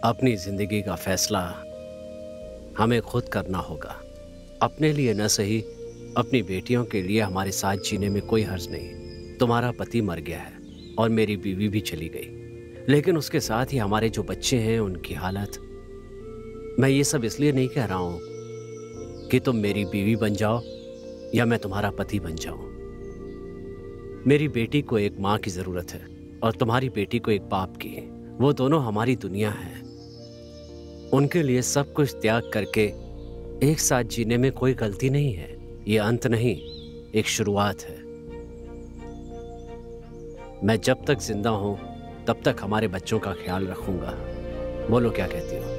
अपनी जिंदगी का फैसला हमें खुद करना होगा। अपने लिए न सही, अपनी बेटियों के लिए हमारे साथ जीने में कोई हर्ज नहीं। तुम्हारा पति मर गया है और मेरी बीवी भी चली गई, लेकिन उसके साथ ही हमारे जो बच्चे हैं उनकी हालत। मैं ये सब इसलिए नहीं कह रहा हूं कि तुम मेरी बीवी बन जाओ या मैं तुम्हारा पति बन जाऊं। मेरी बेटी को एक माँ की जरूरत है और तुम्हारी बेटी को एक बाप की। वो दोनों हमारी दुनिया है। उनके लिए सब कुछ त्याग करके एक साथ जीने में कोई गलती नहीं है। ये अंत नहीं, एक शुरुआत है। मैं जब तक जिंदा हूं तब तक हमारे बच्चों का ख्याल रखूंगा। बोलो क्या कहती हो?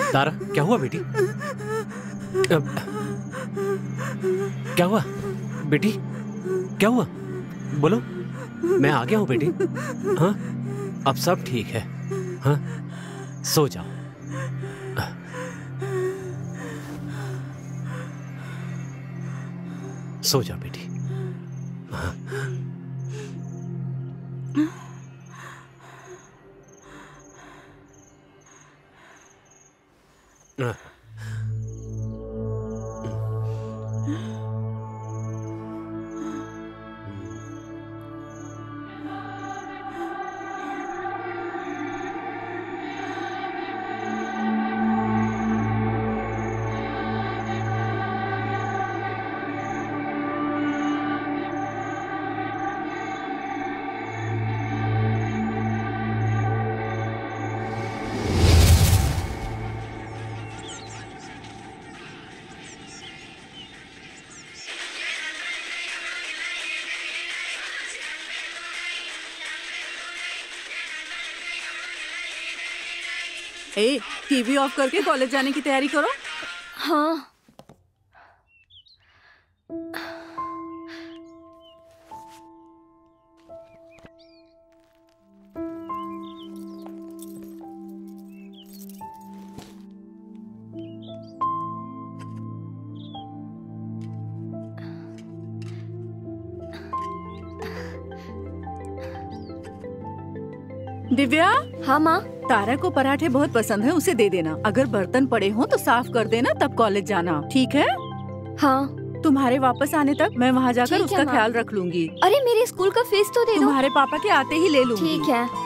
तारा, क्या हुआ बेटी? क्या हुआ बेटी? क्या हुआ? बोलो। मैं आ गया हूँ बेटी। हाँ, अब सब ठीक है। हाँ, सो जाओ। सो जाओ बेटी। हाँ। ए, टीवी ऑफ करके कॉलेज जाने की तैयारी करो। हाँ। दिव्या। हाँ माँ। तारा को पराठे बहुत पसंद है, उसे दे देना। अगर बर्तन पड़े हों तो साफ कर देना, तब कॉलेज जाना, ठीक है? हाँ। तुम्हारे वापस आने तक मैं वहाँ जाकर उसका ख्याल रख लूंगी। अरे मेरे स्कूल का फीस तो दे दो। तुम्हारे पापा के आते ही ले लूंगी। ठीक है।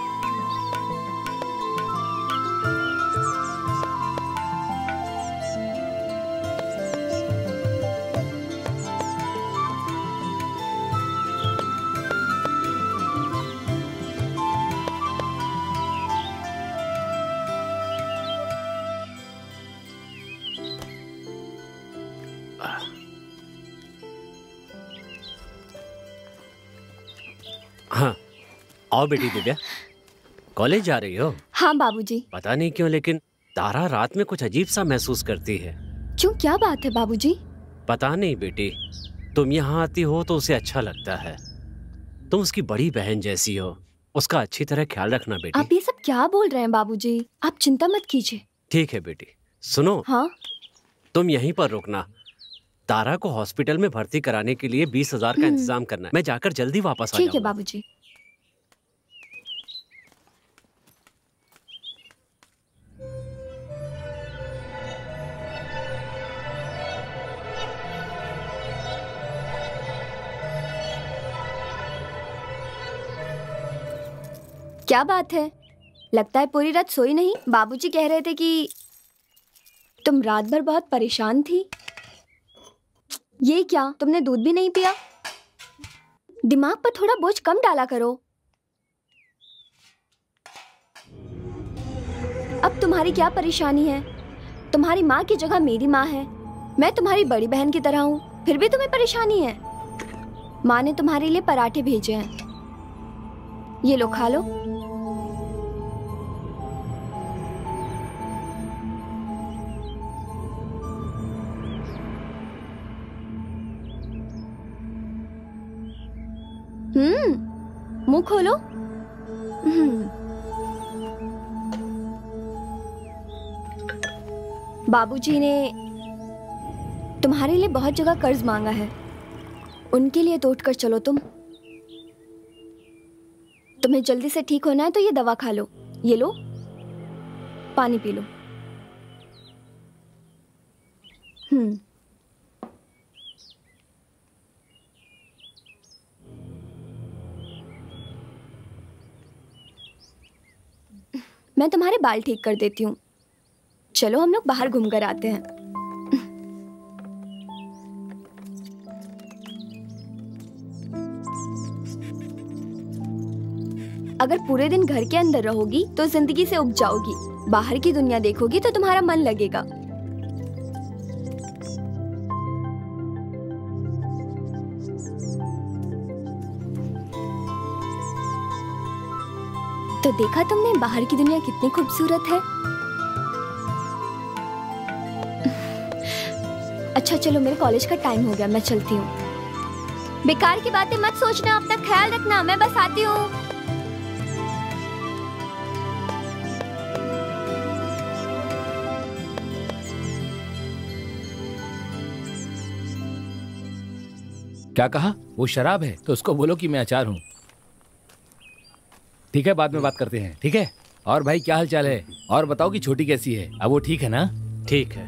हाँ, आओ बेटी दिव्या। कॉलेज जा रही हो? हाँ बाबूजी। पता नहीं क्यों, लेकिन तारा रात में कुछ अजीब सा महसूस करती है। क्यों, क्या बात है बाबूजी? पता नहीं बेटी, तुम यहाँ आती हो तो उसे अच्छा लगता है। तुम उसकी बड़ी बहन जैसी हो, उसका अच्छी तरह ख्याल रखना बेटी। आप ये सब क्या बोल रहे हैं बाबूजी? आप चिंता मत कीजिए। ठीक है बेटी। सुनो। हाँ? तुम यहीं पर रुकना। तारा को हॉस्पिटल में भर्ती कराने के लिए 20,000 का इंतजाम करना है। मैं जाकर जल्दी वापस आ जाऊंगा। ठीक है बाबूजी। क्या बात है? लगता है पूरी रात सोई नहीं। बाबूजी कह रहे थे कि तुम रात भर बहुत परेशान थी। ये क्या, तुमने दूध भी नहीं पिया? दिमाग पर थोड़ा बोझ कम डाला करो। अब तुम्हारी क्या परेशानी है? तुम्हारी माँ की जगह मेरी माँ है। मैं तुम्हारी बड़ी बहन की तरह हूँ, फिर भी तुम्हें परेशानी है। माँ ने तुम्हारे लिए पराठे भेजे हैं, ये लो खा लो। मुंह खोलो। बाबूजी ने तुम्हारे लिए बहुत जगह कर्ज मांगा है, उनके लिए तो उठकर चलो तुम। तुम्हें जल्दी से ठीक होना है तो ये दवा खा लो। ये लो, पानी पी लो। मैं तुम्हारे बाल ठीक कर देती हूँ। चलो हम लोग बाहर घूमकर आते हैं। अगर पूरे दिन घर के अंदर रहोगी तो जिंदगी से उब जाओगी। बाहर की दुनिया देखोगी तो तुम्हारा मन लगेगा। तो देखा तुमने बाहर की दुनिया कितनी खूबसूरत है। अच्छा चलो, मेरे कॉलेज का टाइम हो गया, मैं चलती हूँ। बेकार की बातें मत सोचना, अपना ख्याल रखना, मैं बस आती हूँ। क्या कहा? वो शराब है तो उसको बोलो कि मैं अचार हूँ। ठीक है, बाद में बात करते हैं। ठीक है। और भाई क्या हाल चाल है? और बताओ कि छोटी कैसी है? अब वो ठीक है ना? ठीक है।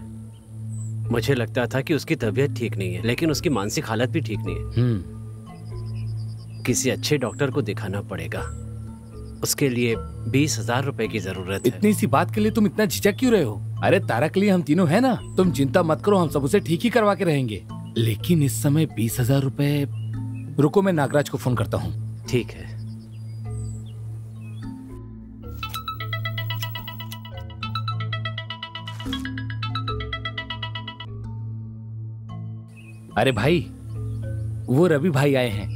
मुझे लगता था कि उसकी तबीयत ठीक नहीं है, लेकिन उसकी मानसिक हालत भी ठीक नहीं है। किसी अच्छे डॉक्टर को दिखाना पड़ेगा। उसके लिए 20,000 रुपए की जरूरत है। इतनी सी बात के लिए तुम इतना झिझक क्यों रहे हो? अरे तारा के लिए हम तीनों है ना, तुम चिंता मत करो, हम सब उसे ठीक ही करवा के रहेंगे। लेकिन इस समय 20,000 रुपए। रुको, मैं नागराज को फोन करता हूँ। ठीक है। अरे भाई, वो रवि भाई आए हैं,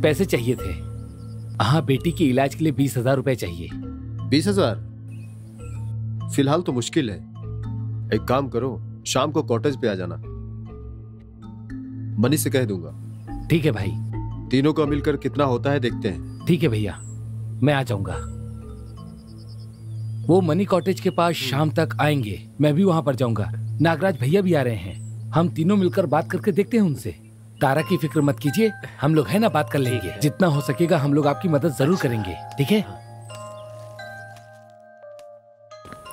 पैसे चाहिए थे। हाँ, बेटी के इलाज के लिए 20,000 रुपए चाहिए। 20,000? फिलहाल तो मुश्किल है। एक काम करो, शाम को कॉटेज पे आ जाना, मनी से कह दूंगा। ठीक है भाई। तीनों का मिलकर कितना होता है देखते हैं। ठीक है भैया, मैं आ जाऊंगा। वो मनी कॉटेज के पास शाम तक आएंगे, मैं भी वहां पर जाऊंगा। नागराज भैया भी आ रहे हैं, हम तीनों मिलकर बात करके देखते हैं उनसे। तारा की फिक्र मत कीजिए, हम लोग है ना, बात कर लेंगे। जितना हो सकेगा हम लोग आपकी मदद जरूर करेंगे। ठीक है?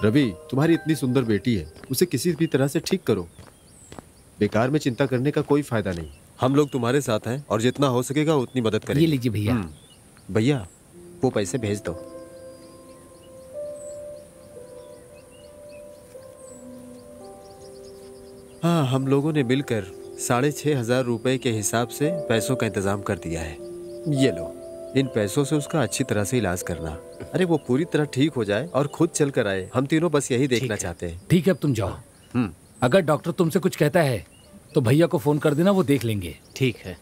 रवि, तुम्हारी इतनी सुंदर बेटी है, उसे किसी भी तरह से ठीक करो। बेकार में चिंता करने का कोई फायदा नहीं। हम लोग तुम्हारे साथ हैं और जितना हो सकेगा उतनी मदद करेंगे। ये लीजिए भैया। भैया, वो पैसे भेज दो। हाँ, हम लोगों ने मिलकर 6,500 रुपए के हिसाब से पैसों का इंतजाम कर दिया है। ये लो, इन पैसों से उसका अच्छी तरह से इलाज करना। अरे वो पूरी तरह ठीक हो जाए और खुद चल कर आए, हम तीनों बस यही देखना चाहते हैं। ठीक है, अब तुम जाओ। अगर डॉक्टर तुमसे कुछ कहता है तो भैया को फोन कर देना, वो देख लेंगे। ठीक है।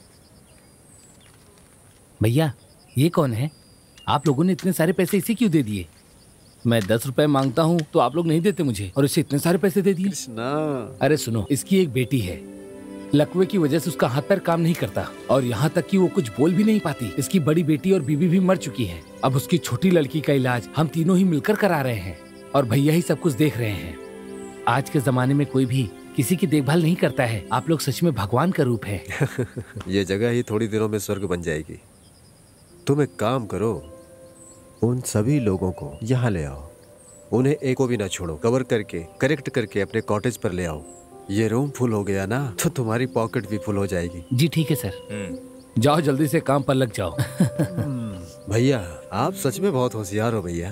भैया, ये कौन है? आप लोगों ने इतने सारे पैसे इसे क्यों दे दिए? मैं 10 रुपए मांगता हूँ तो आप लोग नहीं देते मुझे, और इसे इतने सारे पैसे दे दिए। अरे सुनो, इसकी एक बेटी है, लकवे की वजह से उसका हाथ पैर काम नहीं करता, और यहाँ तक कि वो कुछ बोल भी नहीं पाती। इसकी बड़ी बेटी और बीवी भी मर चुकी है। अब उसकी छोटी लड़की का इलाज हम तीनों ही मिलकर करा रहे हैं, और भैया ही सब कुछ देख रहे हैं। आज के जमाने में कोई भी किसी की देखभाल नहीं करता है। आप लोग सच में भगवान का रूप है। ये जगह ही थोड़ी दिनों में स्वर्ग बन जाएगी। तुम एक काम करो, उन सभी लोगों को यहाँ ले आओ, उन्हें एक को भी ना छोड़ो, कवर करके करेक्ट करके अपने कॉटेज पर ले आओ। ये रूम फुल हो गया ना तो तुम्हारी पॉकेट भी फुल हो जाएगी। जी ठीक है सर। जाओ जल्दी से काम पर लग जाओ। भैया, आप सच में बहुत होशियार हो भैया।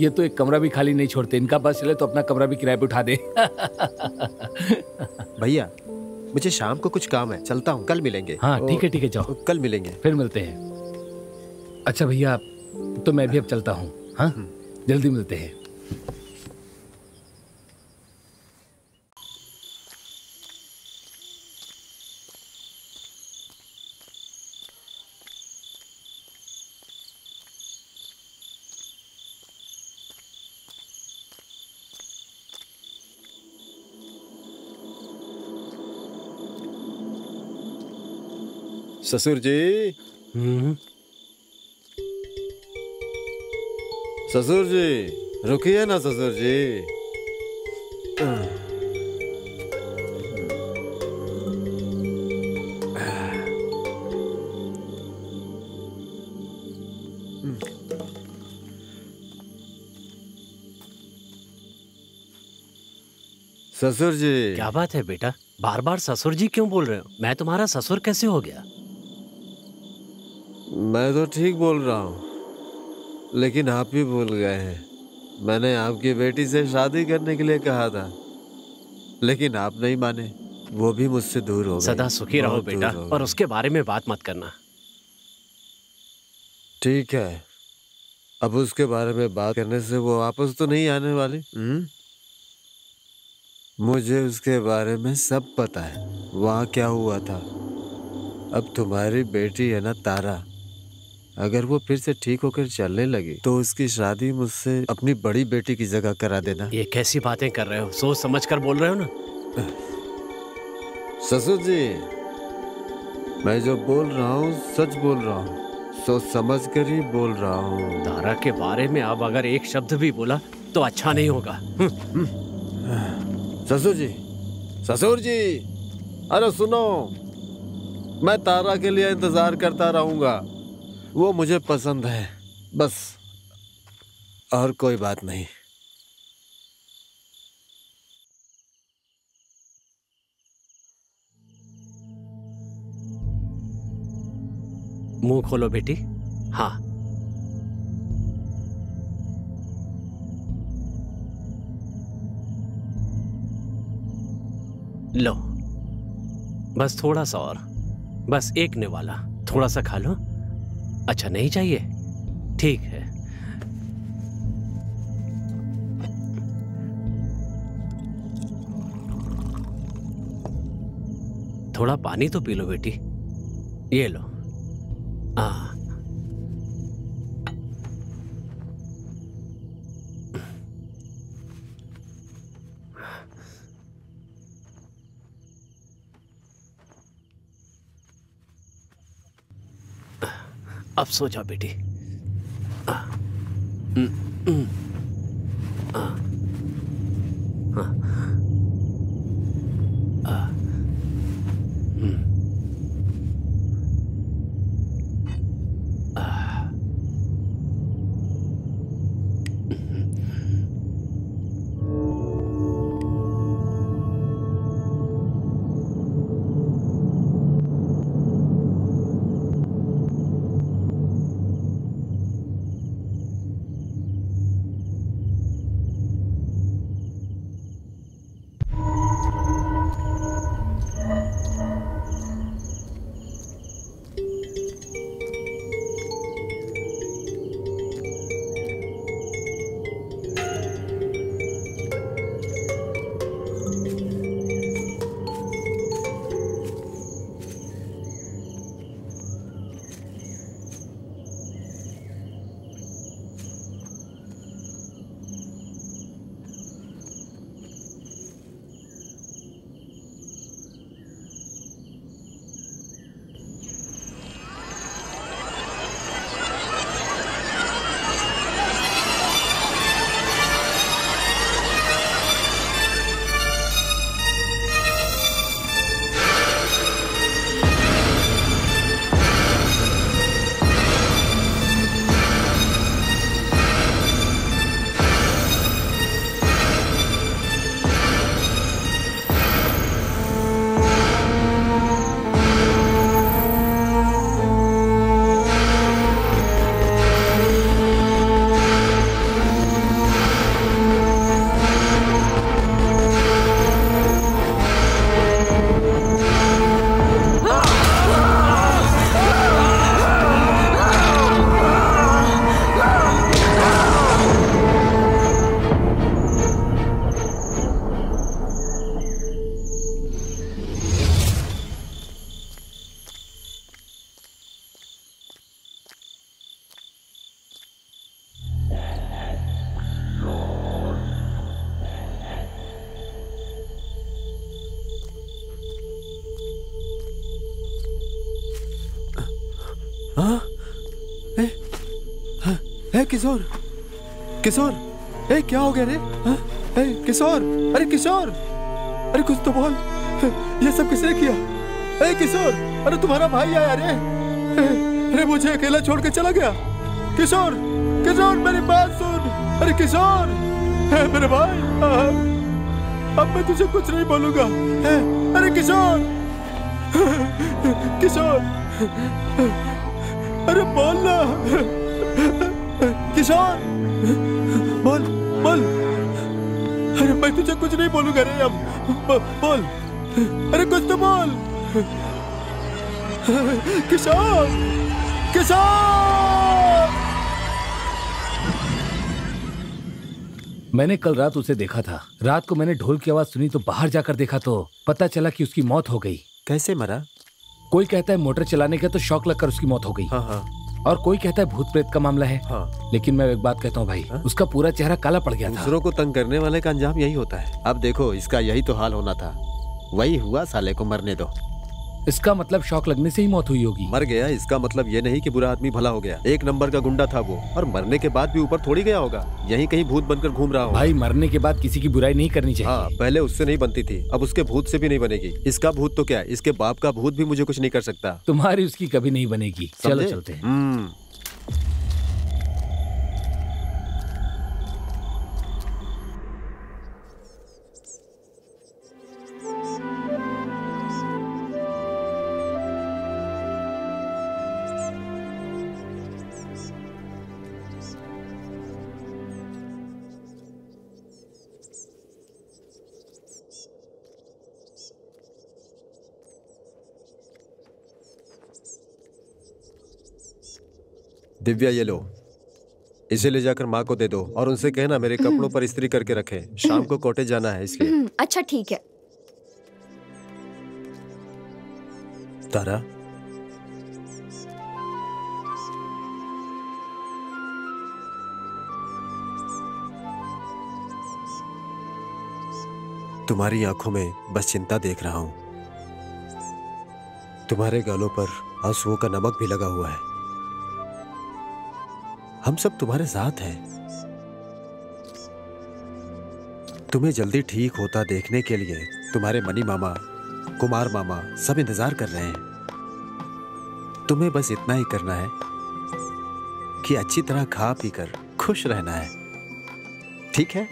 ये तो एक कमरा भी खाली नहीं छोड़ते, इनका बस चले तो अपना कमरा भी किराए पे उठा दे। भैया, मुझे शाम को कुछ काम है, चलता हूँ, कल मिलेंगे। हाँ ठीक है, जाओ, कल मिलेंगे, फिर मिलते हैं। अच्छा भैया, तो मैं भी अब चलता हूँ। हाँ, जल्दी मिलते हैं। ससुर जी, ससुर जी, रुकिए ना ससुर जी। ससुर जी। क्या बात है बेटा, बार बार ससुर जी क्यों बोल रहे हो? मैं तुम्हारा ससुर कैसे हो गया? मैं तो ठीक बोल रहा हूँ, लेकिन आप ही भूल गए हैं। मैंने आपकी बेटी से शादी करने के लिए कहा था, लेकिन आप नहीं माने, वो भी मुझसे दूर हो गई। सदा सुखी रहो बेटा, और उसके बारे में बात मत करना। ठीक है, अब उसके बारे में बात करने से वो वापस तो नहीं आने वाली। मुझे उसके बारे में सब पता है, वहाँ क्या हुआ था। अब तुम्हारी बेटी है ना तारा, अगर वो फिर से ठीक होकर चलने लगी तो उसकी शादी मुझसे अपनी बड़ी बेटी की जगह करा देना। ये कैसी बातें कर रहे हो? सोच समझ कर बोल रहे हो ना? ससुर जी, मैं जो बोल रहा हूँ सच बोल रहा हूँ, सोच समझ कर ही बोल रहा हूँ। तारा के बारे में अब अगर एक शब्द भी बोला तो अच्छा नहीं होगा। ससुर जी, ससुर जी, अरे सुनो, मैं तारा के लिए इंतजार करता रहूंगा। वो मुझे पसंद है, बस, और कोई बात नहीं। मुंह खोलो बेटी। हाँ, लो, बस थोड़ा सा और, बस एक निवाला, थोड़ा सा खा लो। अच्छा नहीं चाहिए? ठीक है। थोड़ा पानी तो पी लो बेटी। ये लो। अब सो जाओ बेटी। किशोर, किशोर, क्या हो गया रे? किशोर, अरे किशोर, अरे कुछ तो बोल। ये सब किसने किया? किशोर, अरे तुम्हारा भाई आया रे। अरे मुझे अकेला छोड़ के चला गया। किशोर, किशोर, मेरी बात सुन। अरे किशोर, मेरे भाई, अब मैं तुझे कुछ नहीं बोलूंगा। अरे किशोर, किशोर, अरे बोल ना। किशोर, बोल, बोल। अरे मैं तुझे कुछ नहीं बोलूंगा रे अब। बोल, अरे कुछ तो बोल। किशोर, किशोर। मैंने कल रात उसे देखा था। रात को मैंने ढोल की आवाज सुनी तो बाहर जाकर देखा तो पता चला कि उसकी मौत हो गई। कैसे मरा? कोई कहता है मोटर चलाने का तो शॉक लगकर उसकी मौत हो गई। हाँ। और कोई कहता है भूत प्रेत का मामला है। हाँ। लेकिन मैं एक बात कहता हूँ भाई, उसका पूरा चेहरा काला पड़ गया था। दूसरों को तंग करने वाले का अंजाम यही होता है। अब देखो, इसका यही तो हाल होना था। वही हुआ, साले को मरने दो। इसका मतलब शॉक लगने से ही मौत हुई होगी। मर गया इसका मतलब ये नहीं कि बुरा आदमी भला हो गया। एक नंबर का गुंडा था वो, और मरने के बाद भी ऊपर थोड़ी गया होगा, यहीं कहीं भूत बनकर घूम रहा होगा। भाई मरने के बाद किसी की बुराई नहीं करनी चाहिए। हाँ, पहले उससे नहीं बनती थी, अब उसके भूत से भी नहीं बनेगी। इसका भूत तो क्या, इसके बाप का भूत भी मुझे कुछ नहीं कर सकता। तुम्हारी उसकी कभी नहीं बनेगी। चलो चलते हैं। दिव्या, ये लो, इसे ले जाकर माँ को दे दो और उनसे कहना मेरे कपड़ों पर इस्त्री करके रखें। शाम को कॉटेज जाना है इसलिए। अच्छा ठीक है। तारा, तुम्हारी आंखों में बस चिंता देख रहा हूं। तुम्हारे गालों पर आंसुओं का नमक भी लगा हुआ है। हम सब तुम्हारे साथ हैं। तुम्हें जल्दी ठीक होता देखने के लिए तुम्हारे मनी मामा, कुमार मामा सब इंतजार कर रहे हैं। तुम्हें बस इतना ही करना है कि अच्छी तरह खा पी कर खुश रहना है, ठीक है?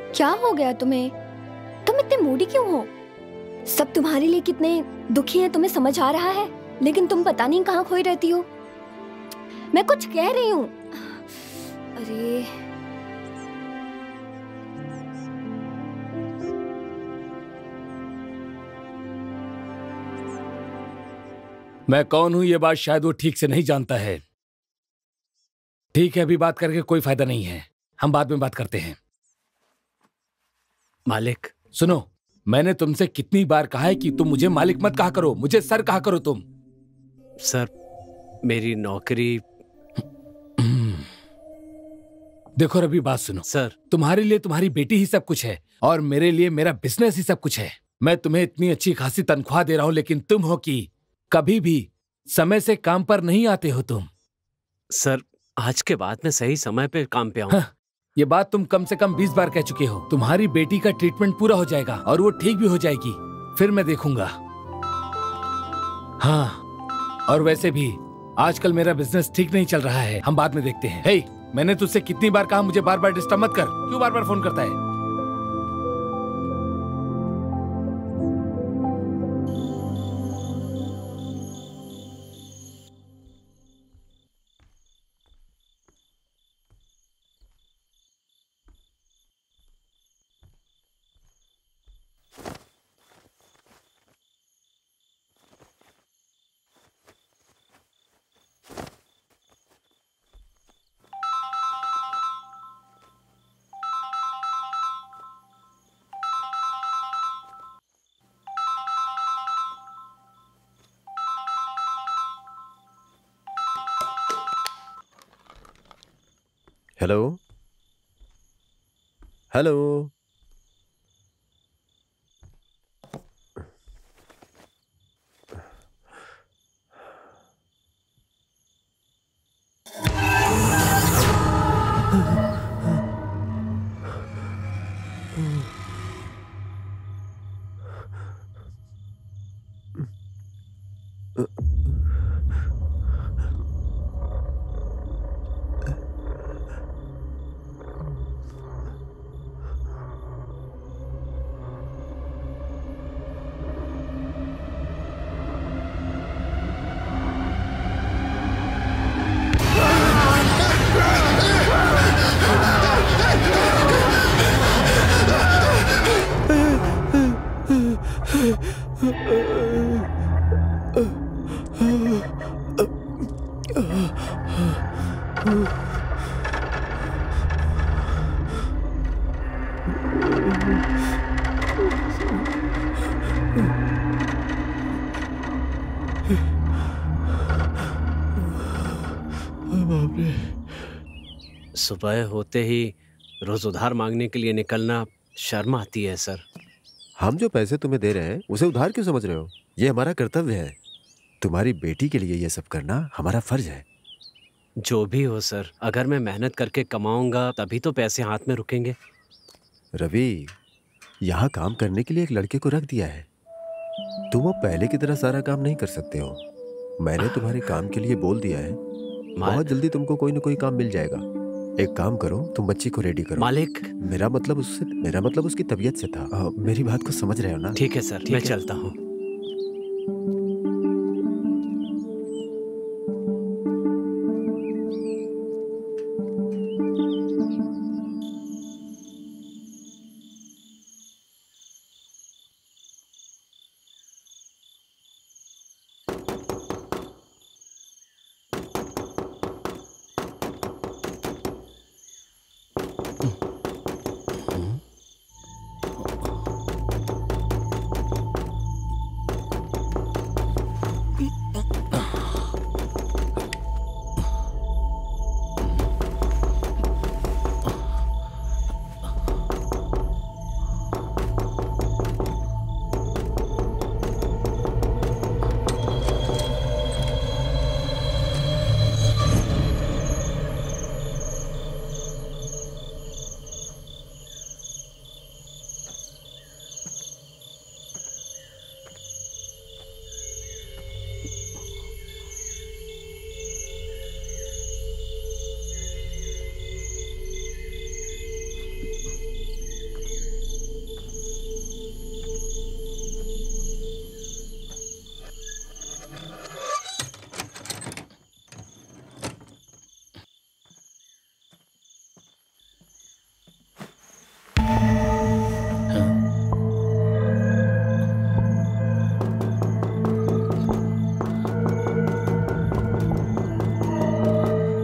क्या हो गया तुम्हें? तुम इतने मूडी क्यों हो? सब तुम्हारे लिए कितने दुखी हैं तुम्हें समझ आ रहा है, लेकिन तुम पता नहीं कहाँ खोई रहती हो। मैं कुछ कह रही हूँ। अरे मैं कौन हूं ये बात शायद वो ठीक से नहीं जानता है। ठीक है, अभी बात करके कोई फायदा नहीं है, हम बाद में बात करते हैं। मालिक सुनो, मैंने तुमसे कितनी बार कहा है कि तुम मुझे मालिक मत कहा करो, मुझे सर कहा करो तुम। सर, मेरी नौकरी। देखो रवि, बात सुनो सर, तुम्हारे लिए तुम्हारी बेटी ही सब कुछ है और मेरे लिए मेरा बिजनेस ही सब कुछ है। मैं तुम्हें इतनी अच्छी खासी तनख्वाह दे रहा हूं, लेकिन तुम हो कि कभी भी समय से काम पर नहीं आते हो तुम। सर, आज के बाद मैं सही समय पे काम पे आऊं। ये बात तुम कम से कम 20 बार कह चुके हो। तुम्हारी बेटी का ट्रीटमेंट पूरा हो जाएगा और वो ठीक भी हो जाएगी, फिर मैं देखूंगा। हाँ, और वैसे भी आजकल मेरा बिजनेस ठीक नहीं चल रहा है, हम बाद में देखते हैं। हे, मैंने तुझसे कितनी बार कहा मुझे बार बार डिस्टर्ब मत कर, क्यों बार बार फोन करता है? Hello hello. सुबह होते ही रोज उधार मांगने के लिए निकलना शर्म आती है सर। हम जो पैसे तुम्हें दे रहे हैं उसे उधार क्यों समझ रहे हो? ये हमारा कर्तव्य है। तुम्हारी बेटी के लिए ये सब करना हमारा फर्ज है। जो भी हो सर, अगर मैं मेहनत करके कमाऊंगा तभी तो पैसे हाथ में रुकेंगे। रवि, यहाँ काम करने के लिए एक लड़के को रख दिया है। तुम अब पहले की तरह सारा काम नहीं कर सकते हो। मैंने तुम्हारे काम के लिए बोल दिया है। बहुत जल्दी तुमको कोई ना कोई काम मिल जाएगा। एक काम करो, तुम बच्ची को रेडी करो। मालिक, मेरा मतलब उसकी तबीयत से था। मेरी बात को समझ रहे हो ना? ठीक है सर, मैं चलता हूँ।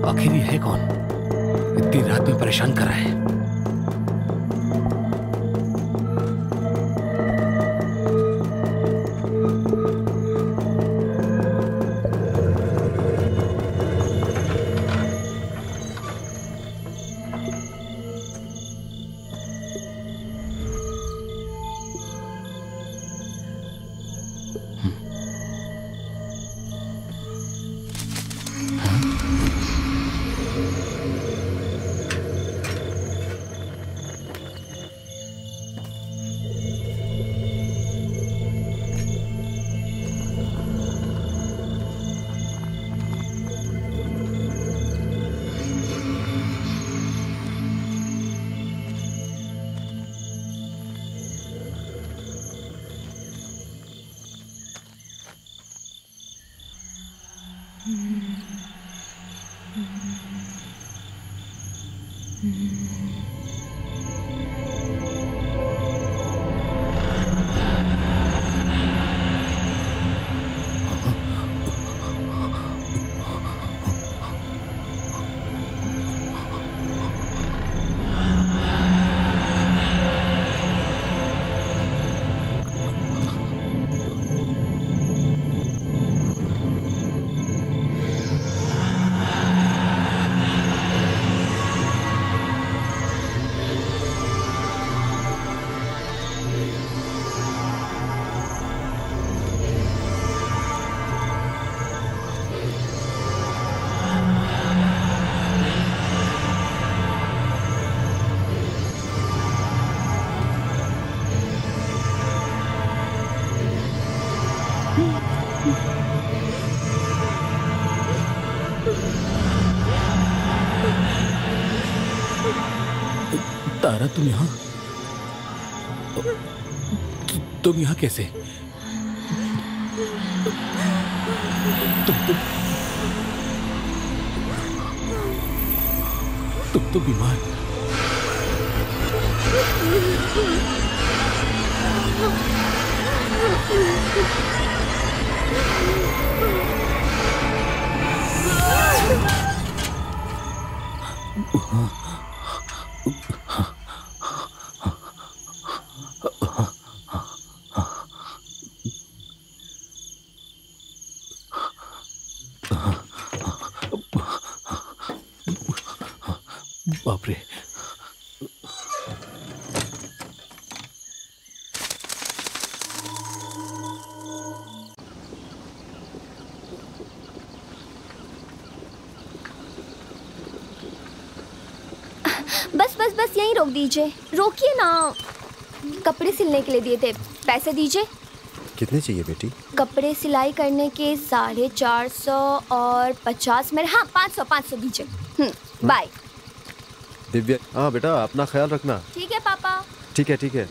आखिर ये है कौन? इतनी रात में परेशान कर रहा है। तारा तुम यहाँ तुम यहाँ कैसे? तुम तो बीमार। बाप रे। बस बस बस यहीं रोक दीजिए। रोकिए ना, कपड़े सिलने के लिए दिए थे, पैसे दीजिए। कितने चाहिए बेटी? कपड़े सिलाई करने के 450 और 50 मेरे। हाँ 500 दीजिए। बाय। दिव्या, हाँ बेटा अपना ख्याल रखना। ठीक है पापा। ठीक है ठीक है।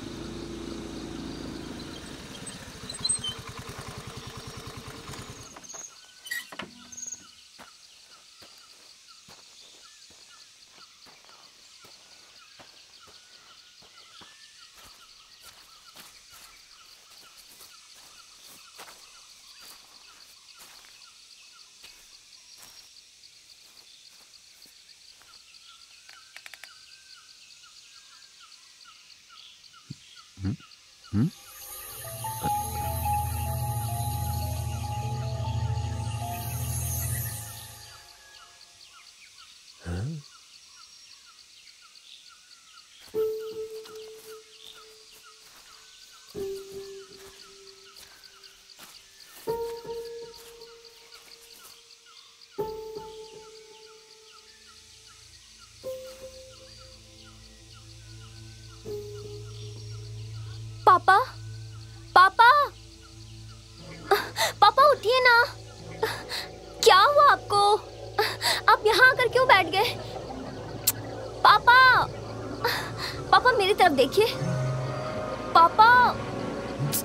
पापा पापा पापा उठिए ना। क्या हुआ आपको? आप यहाँ आकर क्यों बैठ गए? पापा पापा मेरी तरफ देखिए। पापा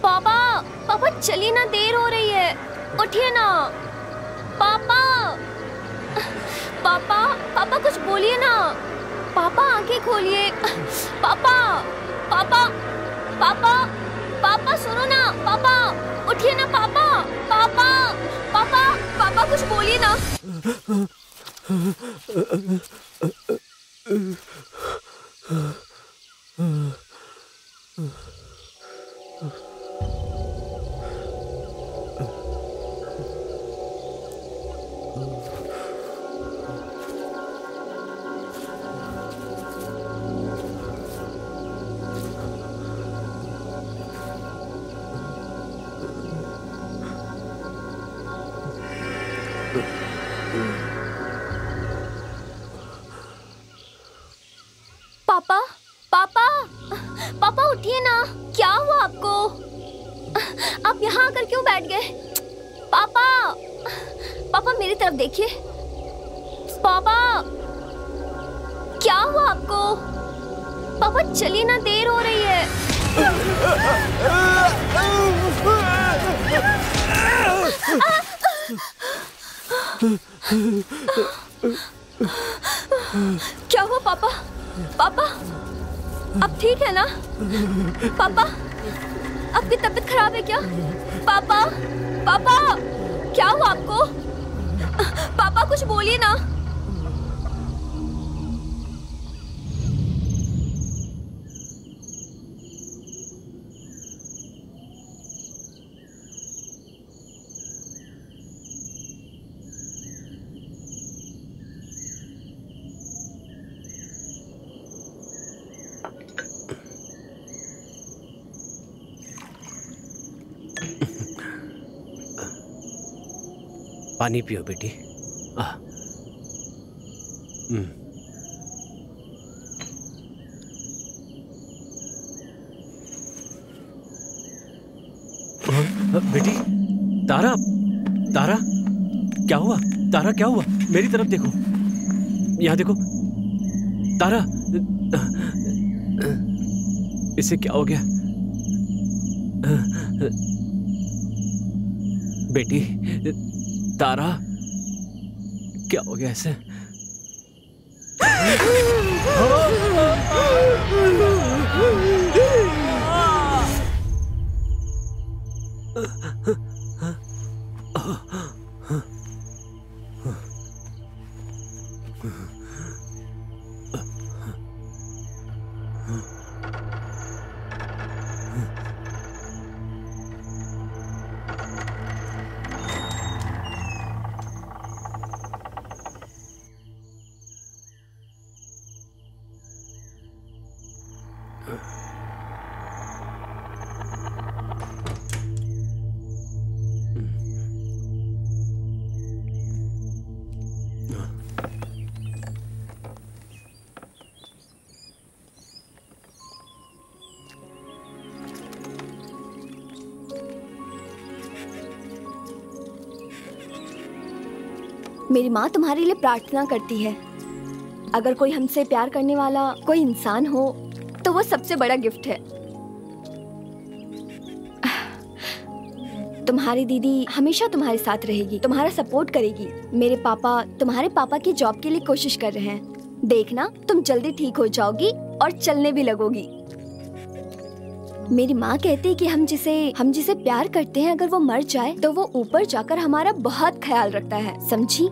पापा पापा चलिए ना, देर हो रही है, उठिए ना। पापा पापा पापा कुछ बोलिए ना। पापा आंखें खोलिए। पापा पापा पापा पापा सुनो ना। पापा उठिए ना। पापा पापा पापा पापा कुछ बोलिए ना। पापा पापा पापा उठिए ना। क्या हुआ आपको? आप यहाँ आकर क्यों बैठ गए? पापा पापा मेरी तरफ देखिए। पापा क्या हुआ आपको? पापा चलिए ना, देर हो रही है। क्या हुआ पापा? पापा अब ठीक है ना? पापा आपकी तबीयत खराब है क्या? पापा पापा क्या हुआ आपको? पापा कुछ बोलिए ना। पानी पियो बेटी। बेटी तारा, तारा क्या हुआ? तारा क्या हुआ? मेरी तरफ देखो, यहाँ देखो। तारा इसे क्या हो गया? बेटी तारा, क्या हो गया इसे? मेरी माँ तुम्हारे लिए प्रार्थना करती है। अगर कोई हमसे प्यार करने वाला कोई इंसान हो तो वो सबसे बड़ा गिफ्ट है। तुम्हारी दीदी हमेशा तुम्हारे साथ रहेगी, तुम्हारा सपोर्ट करेगी। मेरे पापा तुम्हारे पापा की जॉब के लिए कोशिश कर रहे हैं। देखना तुम जल्दी ठीक हो जाओगी और चलने भी लगोगी। मेरी माँ कहती है कि हम जिसे प्यार करते हैं, अगर वो मर जाए तो वो ऊपर जाकर हमारा बहुत ख्याल रखता है, समझी?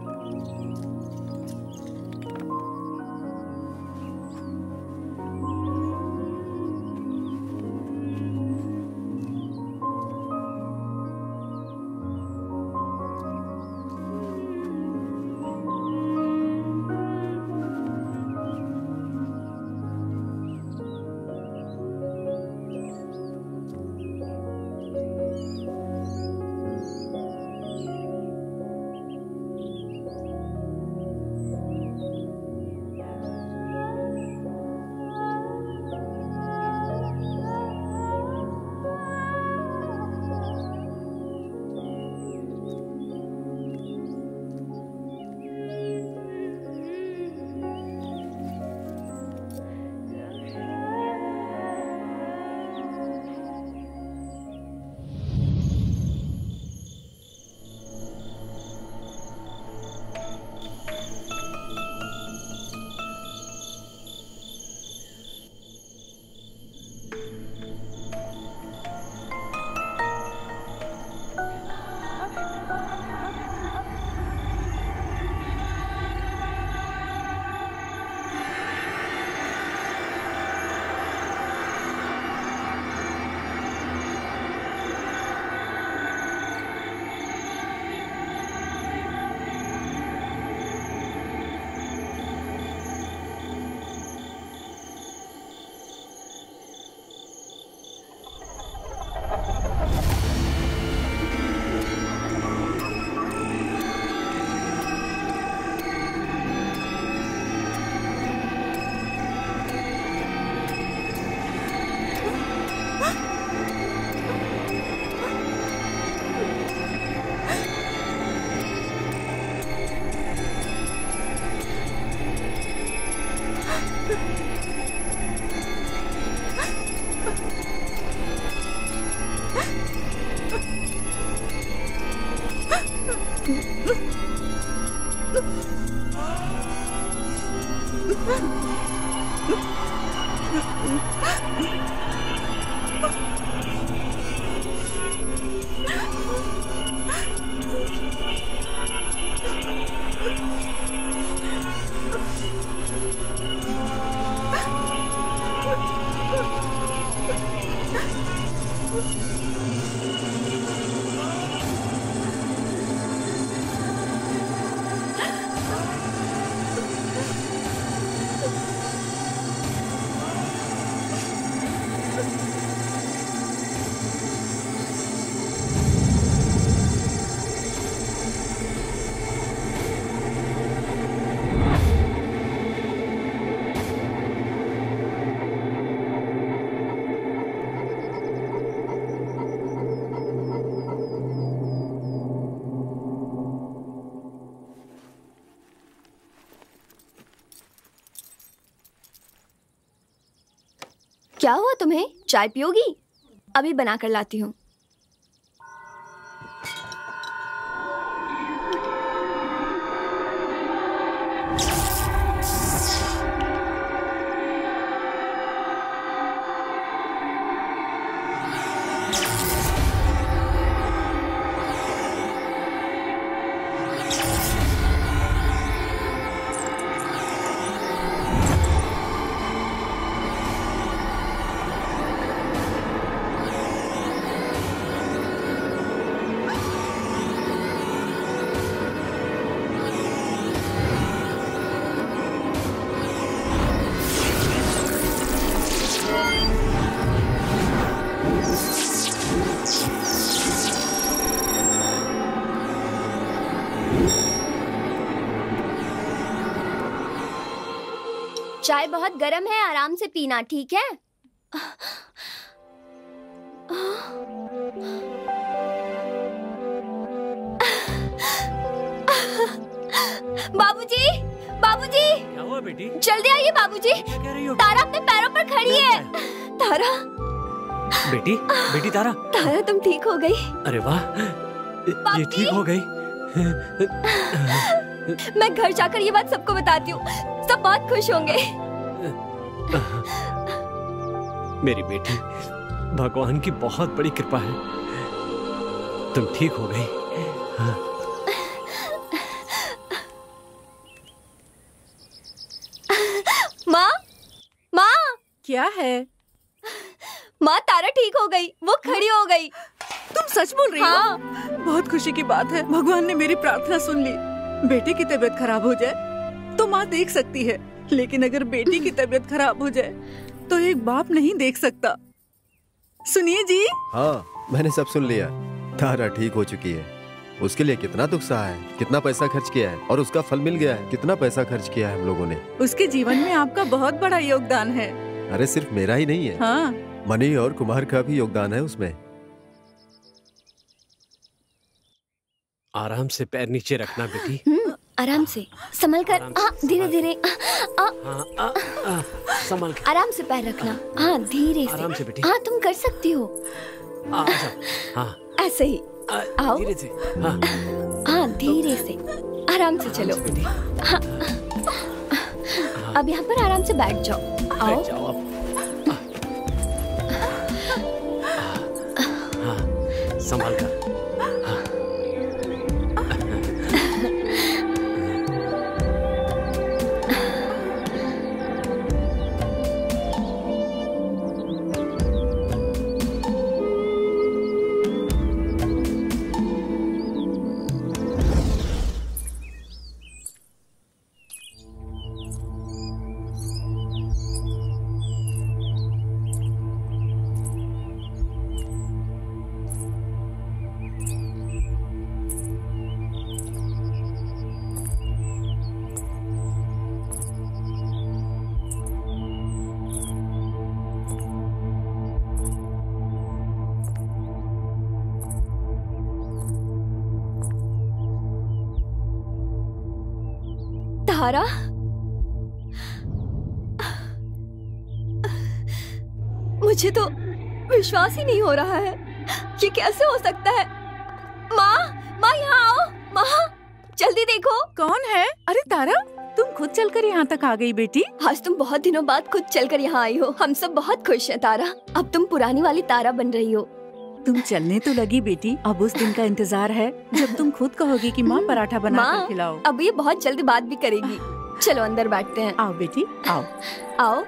क्या हुआ तुम्हें? चाय पियोगी? अभी बना कर लाती हूँ। चाय बहुत गर्म है, आराम से पीना, ठीक है? बाबूजी, बाबूजी, क्या हुआ बेटी? जल्दी आइए बाबूजी। क्या कह रही हो? तारा अपने पैरों पर खड़ी है। तारा, बेटी, बेटी तारा। तारा तुम ठीक हो गई? अरे वाह, ये ठीक हो गई। मैं घर जाकर ये बात सबको बताती हूँ, सब बहुत खुश होंगे। मेरी बेटी, भगवान की बहुत बड़ी कृपा है, तुम ठीक हो गई। हाँ। माँ, माँ, क्या है? माँ तारा ठीक हो गई, वो खड़ी हो गई। तुम सच बोल रही हाँ। हो? बहुत खुशी की बात है, भगवान ने मेरी प्रार्थना सुन ली। बेटे की तबीयत खराब हो जाए तो माँ देख सकती है, लेकिन अगर बेटी की तबीयत खराब हो जाए तो एक बाप नहीं देख सकता। सुनिए जी। हाँ, मैंने सब सुन लिया। तारा ठीक हो चुकी है। उसके लिए कितना दुख सहा है, कितना पैसा खर्च किया है और उसका फल मिल गया है। कितना पैसा खर्च किया है हम लोगों ने। उसके जीवन में आपका बहुत बड़ा योगदान है। अरे सिर्फ मेरा ही नहीं है, हाँ, मनी और कुमार का भी योगदान है उसमें। आराम से पैर नीचे रखना बेटी। आराम से, संभल कर, धीरे धीरे, संभल के। आराम से पैर रखना। हाँ, धीरे से। आराम से बेटी। हाँ, तुम कर सकती हो। हाँ, ऐसे ही। आओ। धीरे से। हाँ, हाँ, धीरे से, आराम से चलो। हाँ। अब यहाँ पर आराम से बैठ जाओ। आओ। बैठ जाओ अब। हाँ, संभाल कर। तारा, मुझे तो विश्वास ही नहीं हो रहा है, ये कैसे हो सकता है? माँ, माँ यहाँ आओ। माँ, जल्दी देखो। कौन है? अरे तारा, तुम खुद चलकर यहाँ तक आ गई बेटी। आज तुम बहुत दिनों बाद खुद चलकर यहाँ आई हो, हम सब बहुत खुश हैं तारा। अब तुम पुरानी वाली तारा बन रही हो। तुम चलने तो लगी बेटी, अब उस दिन का इंतजार है जब तुम खुद कहोगी कि माँ पराठा बना कर खिलाओ। अब ये बहुत जल्दी बात भी करेगी। चलो अंदर बैठते हैं। आओ बेटी, आओ। आओ।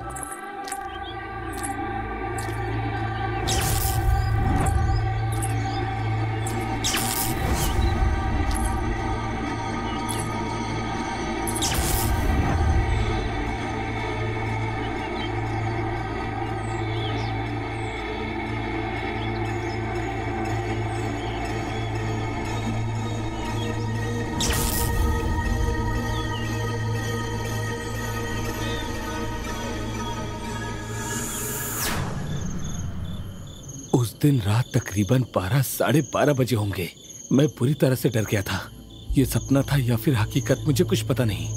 उस दिन रात तकरीबन 12 साढ़े 12 बजे होंगे। मैं पूरी तरह से डर गया था। ये सपना था या फिर हकीकत, मुझे कुछ पता नहीं।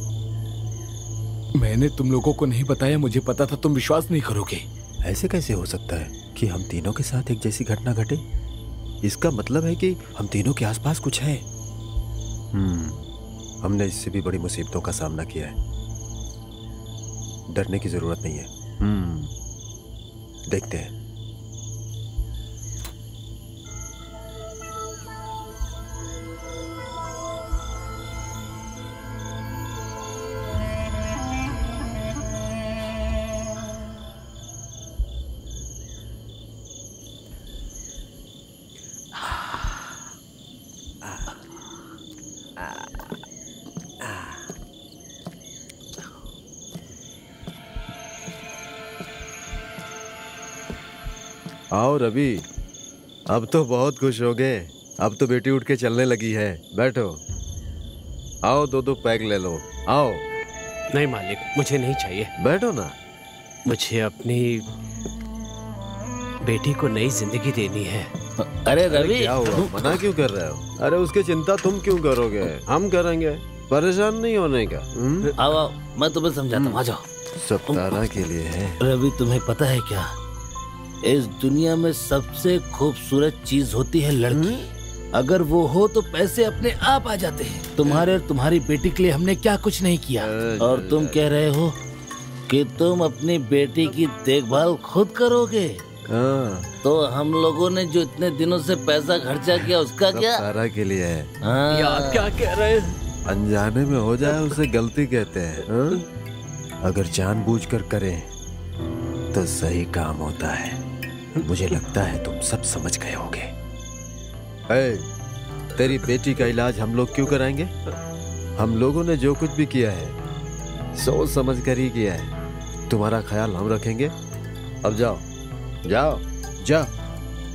मैंने तुम लोगों को नहीं बताया, मुझे पता था तुम विश्वास नहीं करोगे। ऐसे कैसे हो सकता है कि हम तीनों के साथ एक जैसी घटना घटे? इसका मतलब है कि हम तीनों के आसपास कुछ है। हमने इससे भी बड़ी मुसीबतों का सामना किया है। डरने की जरूरत नहीं है। देखते हैं। आओ रवि, अब तो बहुत खुश हो गए। अब तो बेटी उठ के चलने लगी है। बैठो। आओ, दो पैक ले लो। आओ। नहीं मालिक, मुझे नहीं चाहिए। बैठो ना। मुझे अपनी बेटी को नई जिंदगी देनी है। अरे रवि, क्या हुआ? मना क्यों कर रहे हो? अरे उसकी चिंता तुम क्यों करोगे? हम करेंगे। परेशान नहीं होने का। आओ आओ, मैं तुम्हें समझाता हूँ। आ जाओ। सब तारा के लिए है। रवि, तुम्हें पता है क्या, इस दुनिया में सबसे खूबसूरत चीज होती है लड़की। अगर वो हो तो पैसे अपने आप आ जाते हैं। तुम्हारे और तुम्हारी बेटी के लिए हमने क्या कुछ नहीं किया, और तुम कह रहे हो कि तुम अपनी बेटी की देखभाल खुद करोगे। तो हम लोगों ने जो इतने दिनों से पैसा खर्चा किया उसका क्या? तारा के लिए है। ये आप क्या कह रहे हैं? अनजाने में हो जाए उसे गलती कहते हैं। अगर जानबूझकर करें तो सही काम होता है। मुझे लगता है तुम सब समझ गए होगे। तेरी बेटी का इलाज हम लोग क्यों कराएंगे? हम लोगों ने जो कुछ भी किया है सोच समझ कर ही किया है। तुम्हारा ख्याल हम रखेंगे। अब जाओ जाओ,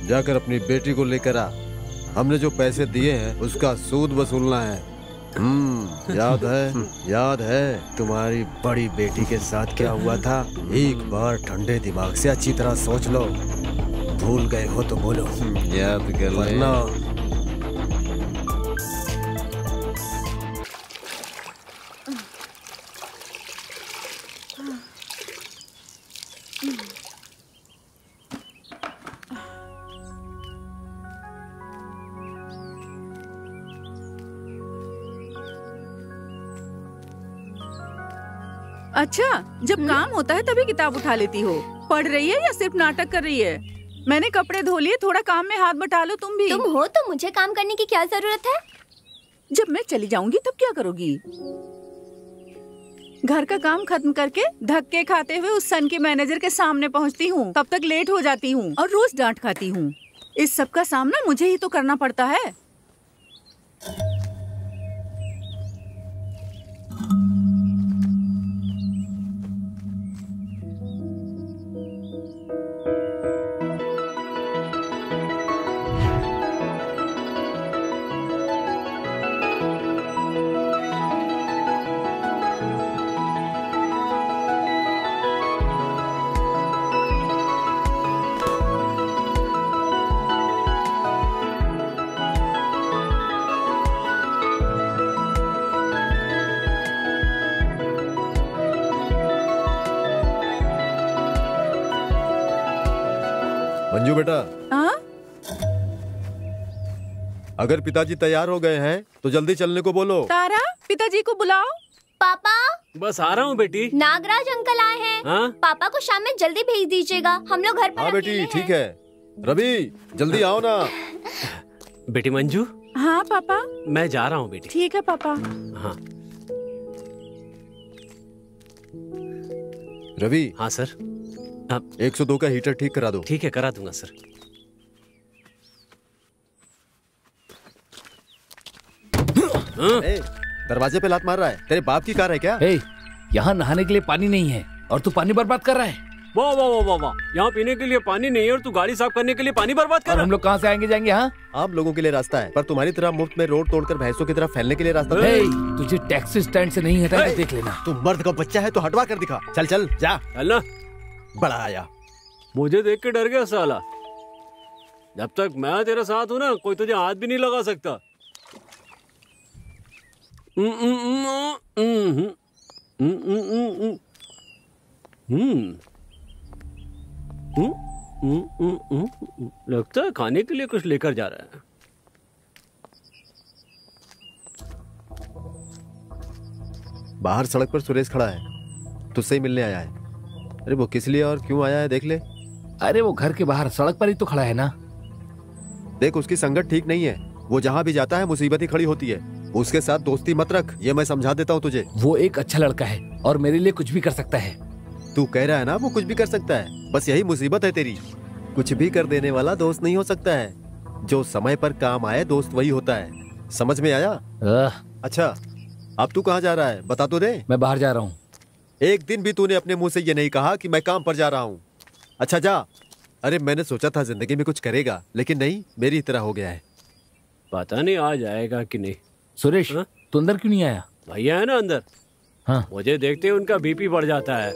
जाकर अपनी बेटी को लेकर आ। हमने जो पैसे दिए हैं उसका सूद वसूलना है। याद है तुम्हारी बड़ी बेटी के साथ क्या हुआ था? एक बार ठंडे दिमाग से अच्छी तरह सोच लो। भूल गए हो तो बोलो। याद कर वरना अच्छा, जब काम होता है तभी किताब उठा लेती हो। पढ़ रही है या सिर्फ नाटक कर रही है? मैंने कपड़े धो लिए, थोड़ा काम में हाथ बटा लो तुम भी। तुम हो तो मुझे काम करने की क्या जरूरत है? जब मैं चली जाऊंगी तब क्या करोगी? घर का काम खत्म करके धक्के खाते हुए उस सन की मैनेजर के सामने पहुंचती हूँ। तब तक लेट हो जाती हूँ और रोज डांट खाती हूँ। इस सब का सामना मुझे ही तो करना पड़ता है। मंजू बेटा, अगर पिताजी तैयार हो गए हैं तो जल्दी चलने को बोलो। तारा, पिताजी को बुलाओ। पापा, बस आ रहा हूँ बेटी। नागराज अंकल आए हैं। हाँ? पापा को शाम में जल्दी भेज दीजिएगा, हम लोग घर पर हाँ बेटी, ठीक है। रवि, जल्दी आओ ना। बेटी मंजू। हाँ पापा। मैं जा रहा हूँ बेटी। ठीक है पापा। हाँ रवि। हाँ सर। 102 का हीटर ठीक करा दो। ठीक है, करा दूंगा सर। दरवाजे पे लात मार रहा है। तेरे बाप की कार है क्या? यहाँ नहाने के लिए पानी नहीं है और तू पानी बर्बाद कर रहा है। वाह वाह वाह वाह वाह, यहाँ पीने के लिए पानी नहीं है और तू गाड़ी साफ करने के लिए पानी बर्बाद कर रहा है। हम लोग कहाँ से आएंगे जाएंगे? हाँ, आप लोगों के लिए रास्ता है, पर तुम्हारी तरह मुफ्त में रोड तोड़कर भैंसों की तरह फैलने के लिए रास्ता नहीं। तुझे टैक्सी स्टैंड से नहीं हटाया तो देख लेना। तू मर्द का बच्चा है तो हटवा कर दिखा। चल चल जा। चलना। बड़ा आया। मुझे देख के डर गया साला। जब तक मैं तेरे साथ हूँ ना, कोई तुझे हाथ भी नहीं लगा सकता। लगता है खाने के लिए कुछ लेकर जा रहा है। बाहर सड़क पर सुरेश खड़ा है, तुझसे ही मिलने आया है। अरे वो किस लिए और क्यों आया है देख ले। अरे वो घर के बाहर सड़क पर ही तो खड़ा है ना। देख उसकी संगत ठीक नहीं है, वो जहाँ भी जाता है मुसीबत ही खड़ी होती है। उसके साथ दोस्ती मत रख, ये मैं समझा देता हूँ तुझे। वो एक अच्छा लड़का है और मेरे लिए कुछ भी कर सकता है। तू कह रहा है ना वो कुछ भी कर सकता है, बस यही मुसीबत है तेरी। कुछ भी कर देने वाला दोस्त नहीं हो सकता है, जो समय पर काम आए दोस्त वही होता है। समझ में आया? अच्छा अब तू कहाँ जा रहा है बता तो दे। मैं बाहर जा रहा हूँ। एक दिन भी तूने अपने मुंह से ये नहीं कहा कि मैं काम पर जा रहा हूँ। अच्छा जा। अरे मैंने सोचा था जिंदगी में कुछ करेगा, लेकिन नहीं, मेरी तरह हो गया है। पता नहीं आ जाएगा कि नहीं। सुरेश तू अंदर क्यों नहीं आया? भैया है ना अंदर। हाँ। मुझे देखते ही उनका बीपी बढ़ जाता है।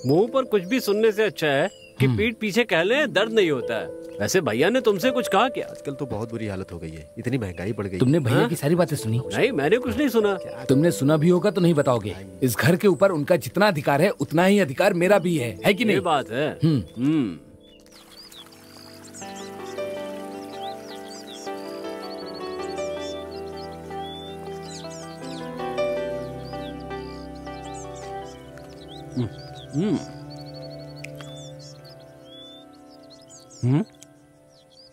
मुंह पर कुछ भी सुनने से अच्छा है कि पीठ पीछे कह ले, दर्द नहीं होता है। वैसे भैया ने तुमसे कुछ कहा क्या? आजकल तो बहुत बुरी हालत हो गई है, इतनी महंगाई बढ़ गई। तुमने भैया की सारी बातें सुनी? नहीं, मैंने कुछ नहीं सुना। तुमने सुना भी होगा तो नहीं बताओगे। इस घर के ऊपर उनका जितना अधिकार है उतना ही अधिकार मेरा भी है कि नहीं? ये बात है।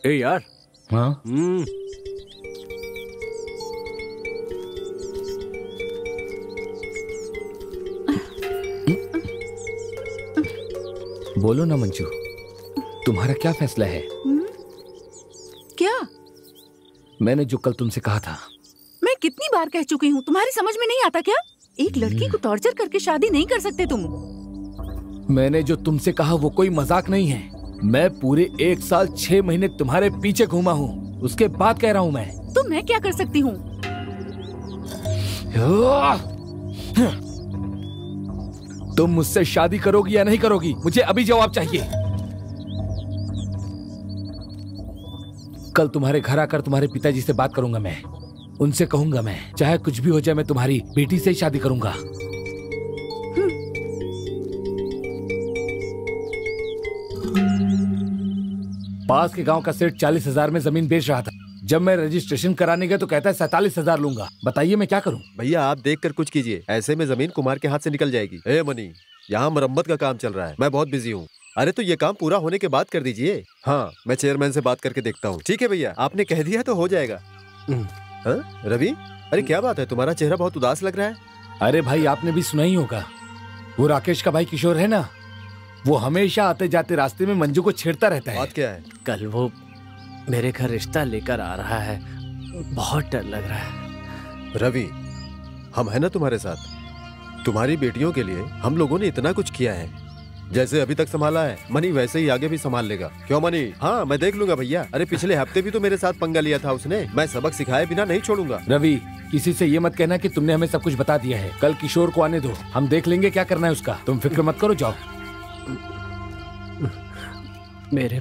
ए यार। हाँ। बोलो ना मंजू, तुम्हारा क्या फैसला है? क्या? मैंने जो कल तुमसे कहा था। मैं कितनी बार कह चुकी हूँ, तुम्हारी समझ में नहीं आता क्या? एक लड़की को टॉर्चर करके शादी नहीं कर सकते तुम। मैंने जो तुमसे कहा वो कोई मजाक नहीं है। मैं पूरे 1 साल 6 महीने तुम्हारे पीछे घूमा हूँ, उसके बाद कह रहा हूँ मैं। तो मैं क्या कर सकती हूँ? तुम मुझसे शादी करोगी या नहीं करोगी, मुझे अभी जवाब चाहिए। कल तुम्हारे घर आकर तुम्हारे पिताजी से बात करूंगा मैं। उनसे कहूंगा मैं चाहे कुछ भी हो जाए मैं तुम्हारी बेटी से ही शादी करूंगा। पास के गांव का सेठ 40,000 में जमीन बेच रहा था। जब मैं रजिस्ट्रेशन कराने गया तो कहता है 47,000 लूंगा। बताइए मैं क्या करूं? भैया आप देख कर कुछ कीजिए, ऐसे में जमीन कुमार के हाथ से निकल जाएगी। ए मनी, यहाँ मरम्मत का काम चल रहा है, मैं बहुत बिजी हूँ। अरे तो ये काम पूरा होने के बाद कर दीजिए। हाँ मैं चेयरमैन से बात करके देखता हूँ। ठीक है भैया, आपने कह दिया तो हो जाएगा। रवि, अरे क्या बात है, तुम्हारा चेहरा बहुत उदास लग रहा है। अरे भाई आपने भी सुना ही होगा, वो राकेश का भाई किशोर है ना, वो हमेशा आते जाते रास्ते में मंजू को छेड़ता रहता है। बात क्या है? कल वो मेरे घर रिश्ता लेकर आ रहा है, बहुत डर लग रहा है। रवि, हम है ना तुम्हारे साथ। तुम्हारी बेटियों के लिए हम लोगों ने इतना कुछ किया है, जैसे अभी तक संभाला है मनी वैसे ही आगे भी संभाल लेगा। क्यों मनी? हाँ मैं देख लूंगा भैया। अरे पिछले हफ्ते भी तो मेरे साथ पंगा लिया था उसने, मैं सबक सिखाए बिना नहीं छोड़ूंगा। रवि, किसी से ये मत कहना कि तुमने हमें सब कुछ बता दिया है। कल किशोर को आने दो, हम देख लेंगे क्या करना है उसका। तुम फिक्र मत करो, जाओ। मेरे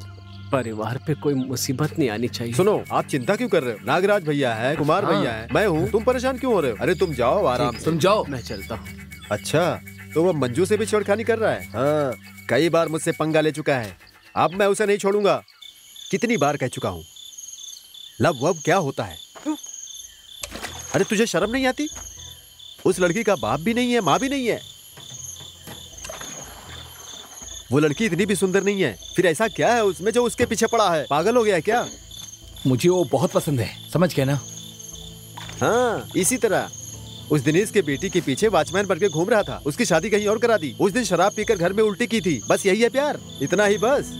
परिवार पे कोई मुसीबत नहीं आनी चाहिए। सुनो, आप चिंता क्यों कर रहे हो? नागराज भैया है, कुमार भैया है, मैं हूँ, तुम परेशान क्यों हो रहे हो? अरे तुम जाओ आराम से। तुम जाओ, मैं चलता हूँ। अच्छा तो वो मंजू से भी छेड़खानी कर रहा है? हाँ, कई बार मुझसे पंगा ले चुका है, अब मैं उसे नहीं छोड़ूंगा। कितनी बार कह चुका हूँ, लव वव क्या होता है? अरे तुझे शर्म नहीं आती? उस लड़की का बाप भी नहीं है, माँ भी नहीं है। वो लड़की इतनी भी सुंदर नहीं है, फिर ऐसा क्या है उसमें जो उसके पीछे पड़ा है? पागल हो गया है क्या? मुझे वो बहुत पसंद है, समझ गए ना? हाँ इसी तरह उस दिनेश के बेटी के पीछे वॉचमैन बनकर घूम रहा था, उसकी शादी कहीं और करा दी। उस दिन शराब पीकर घर में उल्टी की थी, बस यही है प्यार, इतना ही बस।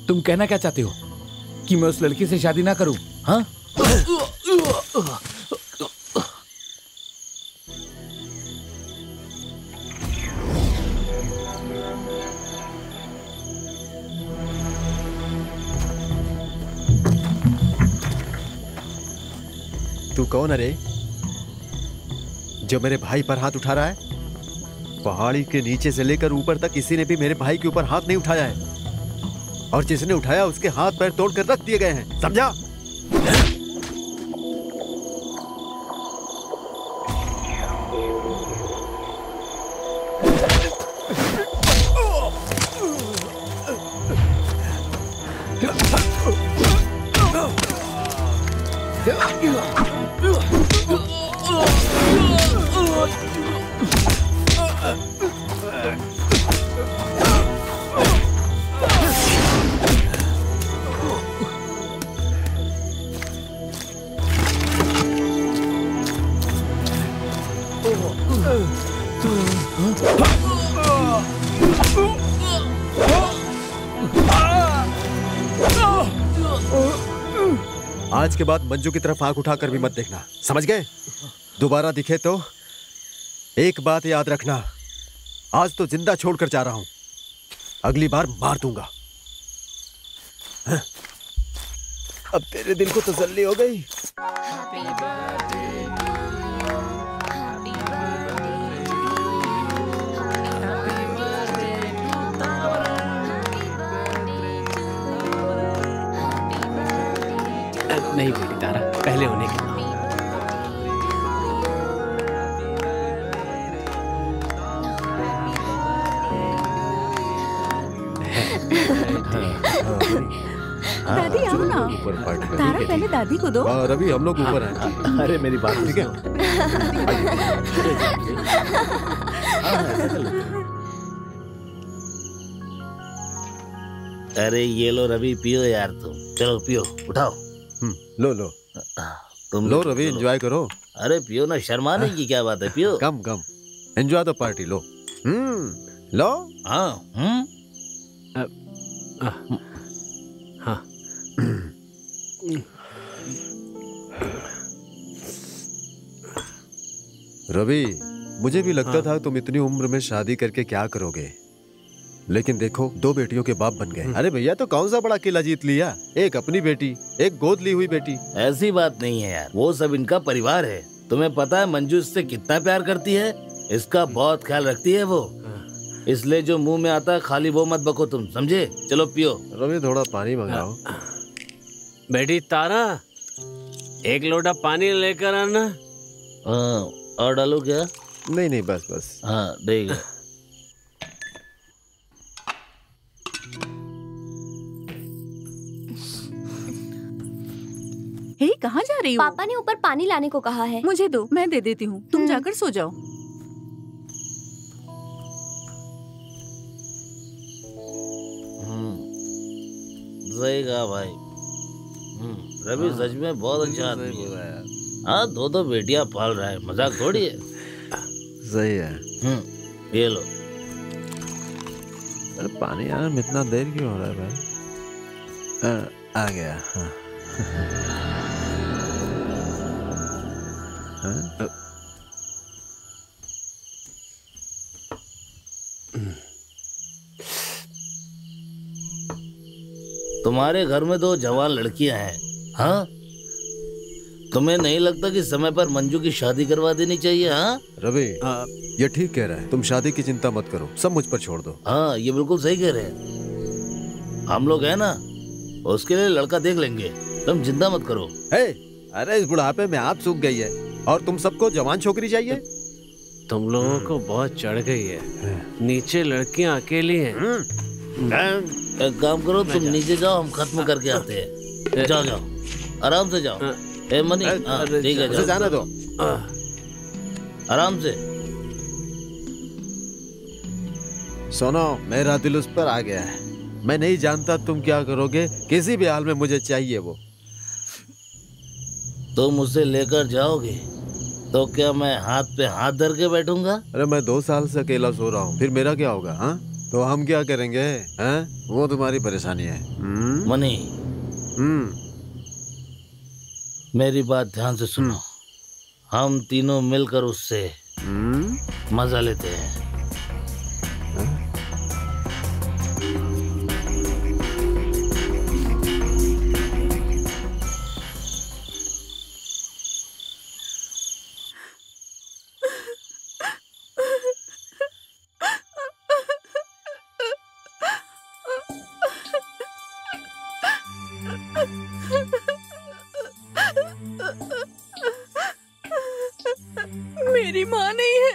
तुम कहना क्या चाहते हो, कि मैं उस लड़की से शादी ना करूं? हाँ? तू कौन है रे, जो मेरे भाई पर हाथ उठा रहा है? पहाड़ी के नीचे से लेकर ऊपर तक किसी ने भी मेरे भाई के ऊपर हाथ नहीं उठाया है, और जिसने उठाया उसके हाथ पैर तोड़कर रख दिए गए हैं, समझा? आज के बाद मंजू की तरफ आंख उठाकर भी मत देखना, समझ गए? दोबारा दिखे तो एक बात याद रखना, आज तो जिंदा छोड़कर जा रहा हूं, अगली बार मार दूंगा। अब तेरे दिल को तसल्ली हो गई। नहीं बेटी तारा, पहले उन्हें कहना। दादी आओ ना। तारा पहले दादी को दो। रवि हम लोग ऊपर हैं। अरे मेरी बात ठीक है। अरे ये लो रवि, पियो यार तुम। चलो पियो, उठाओ। लो लो तुम लो रवि, एंजॉय करो। अरे पियो ना, शर्माने की क्या बात है, पियो। कम एंजॉय द पार्टी। लो लो। हाँ हाँ रवि, मुझे भी लगता था तुम इतनी उम्र में शादी करके क्या करोगे, लेकिन देखो 2 बेटियों के बाप बन गए। अरे भैया, तो कौन सा बड़ा किला जीत लिया, एक अपनी बेटी, एक गोद ली हुई बेटी। ऐसी बात नहीं है यार, वो सब इनका परिवार है। तुम्हें पता है मंजू इससे कितना प्यार करती है, इसका बहुत ख्याल रखती है वो। इसलिए जो मुंह में आता है खाली वो मत बको तुम, समझे? चलो पियो। रवि थोड़ा पानी मंगाओ। बेटी तारा, एक लोटा पानी लेकर आना। और डालो क्या? नहीं बस। हाँ देगा। हे, कहाँ जा रही हो? पापा ने ऊपर पानी लाने को कहा है। मुझे दो, मैं दे देती हूँ। तुम जाकर सो जाओ। सही कहा भाई। रवि सच में बहुत अच्छा आदमी है। हाँ, 2 बेटियां पाल रहा है, मजाक थोड़ी है। सही है। ये लो। अरे पानी आने में इतना देर क्यों हो रहा है भाई? आ गया। हाँ। तुम्हारे घर में 2 जवान लड़कियां हैं। हाँ, तुम्हें नहीं लगता कि समय पर मंजू की शादी करवा देनी चाहिए? हाँ रवि, ये ठीक कह रहा है। तुम शादी की चिंता मत करो, सब मुझ पर छोड़ दो। हाँ, ये बिल्कुल सही कह रहे हैं। हम लोग है ना, उसके लिए लड़का देख लेंगे, तुम चिंता मत करो। अरे इस बुढ़ापे में आप सूख गई है और तुम सबको जवान छोकरी चाहिए। तुम लोगों को बहुत चढ़ गई है, नीचे लड़कियां अकेली हैं। एक काम करो, तुम नीचे जाओ, हम खत्म करके आते हैं। जाओ आराम से जाओ। मनी, ठीक है, जाओ। जाने दो, आराम से। सुनो, मेरा दिल उस पर आ गया है। मैं नहीं जानता तुम क्या करोगे, किसी भी हाल में मुझे चाहिए वो। तुम उसे लेकर जाओगे तो क्या मैं हाथ पे हाथ धर के बैठूंगा? अरे मैं 2 साल से अकेला सो रहा हूँ, फिर मेरा क्या होगा? हाँ, तो हम क्या करेंगे? हाँ, वो तुम्हारी परेशानी है। मनी, मेरी बात ध्यान से सुनो। हम तीनों मिलकर उससे मजा लेते हैं। मेरी माँ नहीं है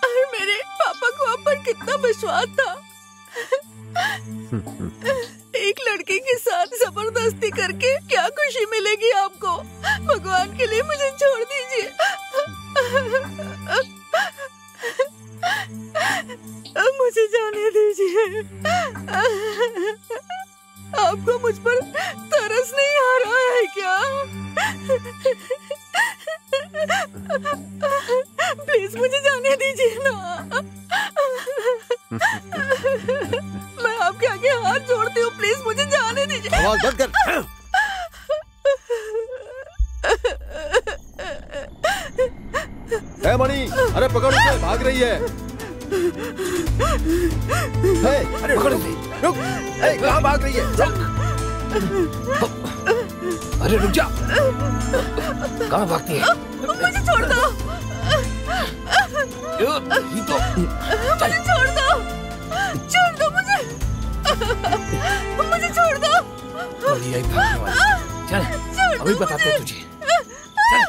और मेरे पापा को आप पर कितना विश्वास था। एक लड़के के साथ जबरदस्ती करके क्या क्या खुशी मिलेगी आपको? भगवान के लिए मुझे छोड़ दीजिए। मुझे जाने दीजिए। आपको मुझ पर तरस नहीं आ रहा है क्या? प्लीज मुझे जाने दीजिए ना। मैं आपके आगे हाथ जोड़ती हूँ, प्लीज मुझे जाने दीजिए। आवाज बंद कर। मणि, अरे पकड़ उसे, भाग रही है। अरे पकड़ उसे, रुक। कहाँ भाग रही है? अरे रुक जा, कहाँ भागती है? मुझे छोड़ दो। मुझे छोड़ दो। छोड़ दो मुझे। मुझे छोड़ दो। बढ़िया ही भागने वाली। चल अभी बताते हैं तुझे। चल।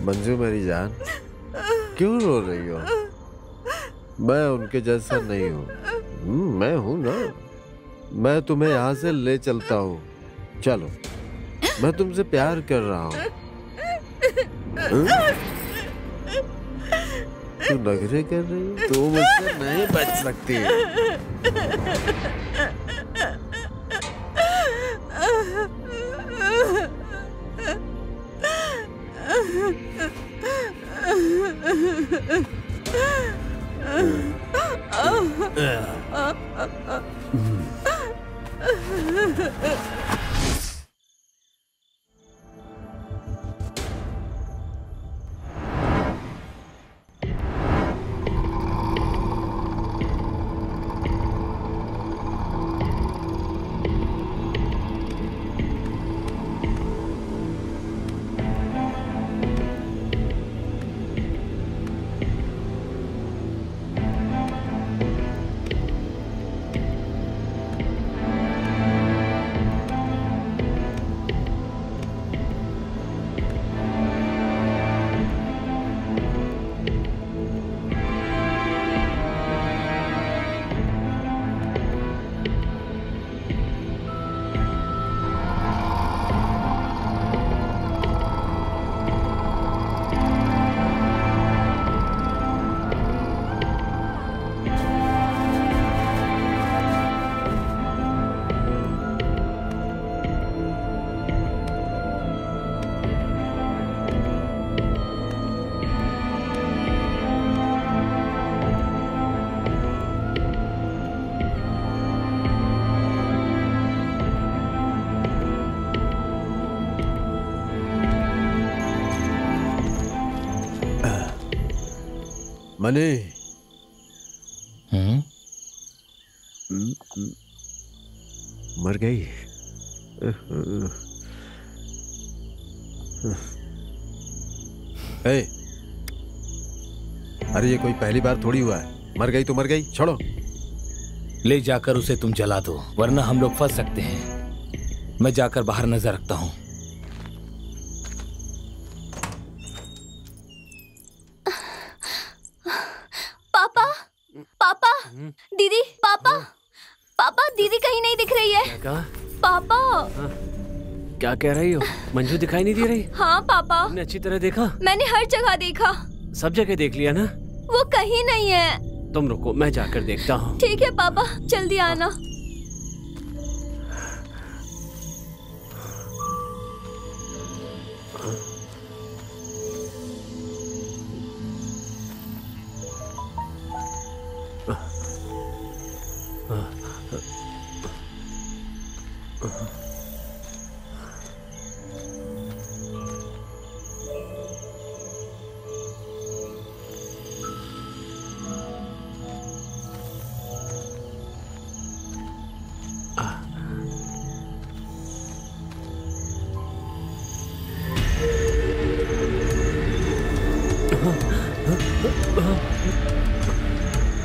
मंजू मेरी जान, क्यों रो रही हो? मैं उनके जैसा नहीं हूँ। मैं हूँ ना। मैं तुम्हें यहाँ से ले चलता हूँ। चलो, मैं तुमसे प्यार कर रहा हूँ। तू नखरे कर रही हो? तू मुझसे नहीं बच सकती। मनी, मर गई। ए, अरे ये कोई पहली बार थोड़ी हुआ है। मर गई तो मर गई, छोड़ो। ले जाकर उसे तुम जला दो, वरना हम लोग फंस सकते हैं। मैं जाकर बाहर नजर रखता हूँ। पापा, पापा, दीदी, पापा, पापा, दीदी कहीं नहीं दिख रही है। क्या कहा? पापा। क्या कह रही हो? मंजू दिखाई नहीं दे रही? हाँ पापा। तुमने अच्छी तरह देखा? मैंने हर जगह देखा। सब जगह देख लिया ना? वो कहीं नहीं है। तुम रुको, मैं जाकर देखता हूँ। ठीक है पापा, जल्दी आना।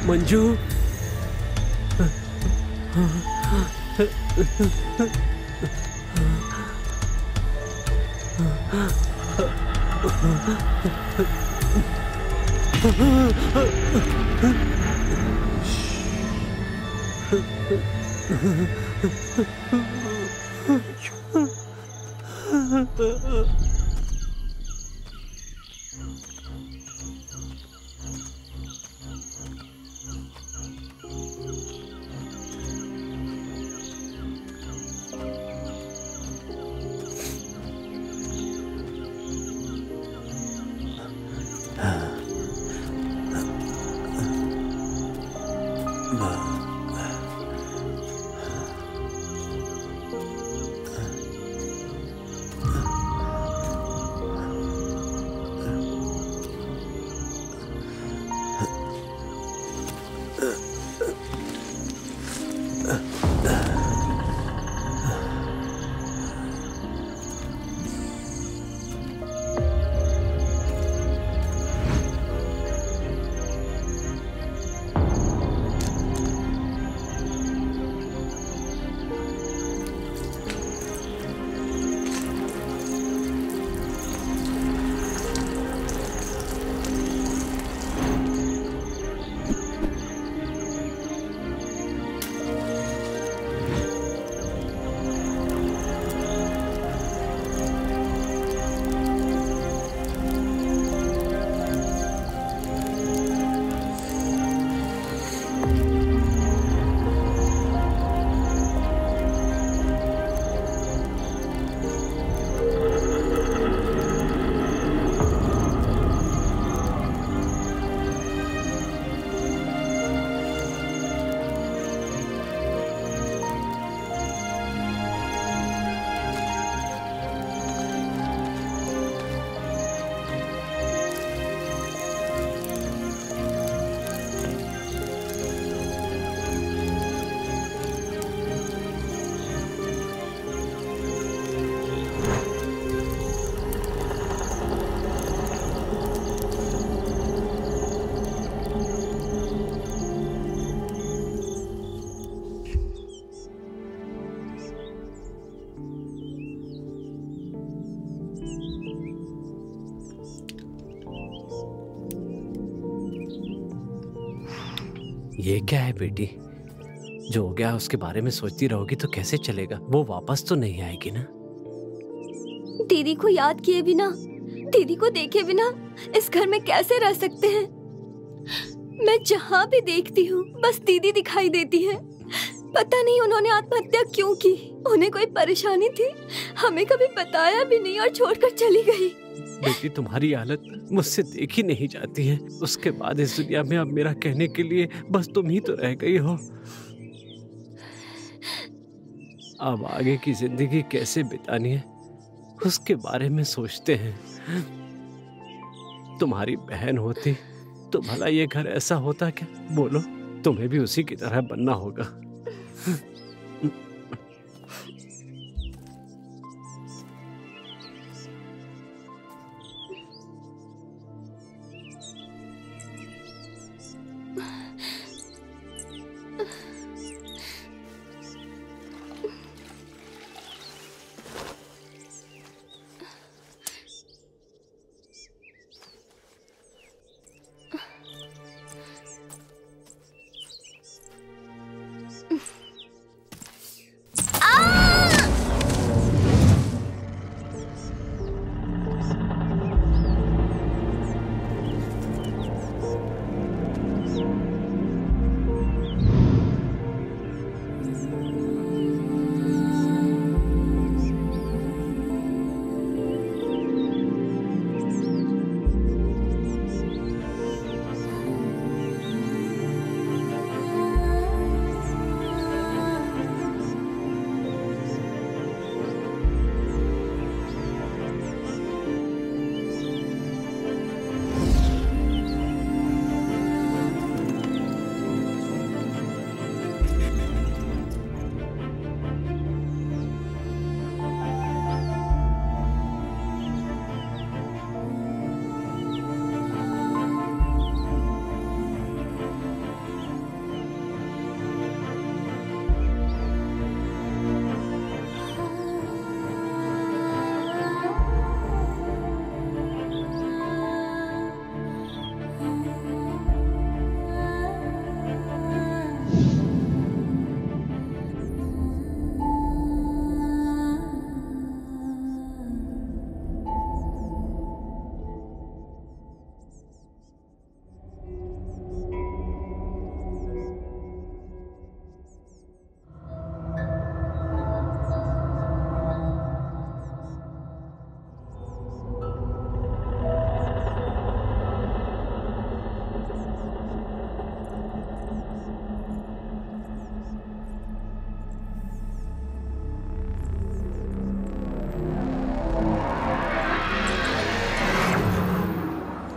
मंजू, ये क्या है बेटी? जो हो गया उसके बारे में सोचती रहोगी तो कैसे चलेगा? वो वापस तो नहीं आएगी ना? दीदी को याद किए बिना, दीदी को देखे बिना इस घर में कैसे रह सकते हैं? मैं जहाँ भी देखती हूँ बस दीदी दिखाई देती है। पता नहीं उन्होंने आत्महत्या क्यों की। उन्हें कोई परेशानी थी? हमें कभी बताया भी नहीं और छोड़कर चली गई। बेटी तुम्हारी हालत मुझसे देखी नहीं जाती है। उसके बाद इस दुनिया में अब मेरा कहने के लिए बस तुम ही तो रह गई हो। अब आगे की जिंदगी कैसे बितानी है उसके बारे में सोचते हैं। तुम्हारी बहन होती तो भला ये घर ऐसा होता क्या? बोलो, तुम्हें भी उसी की तरह बनना होगा।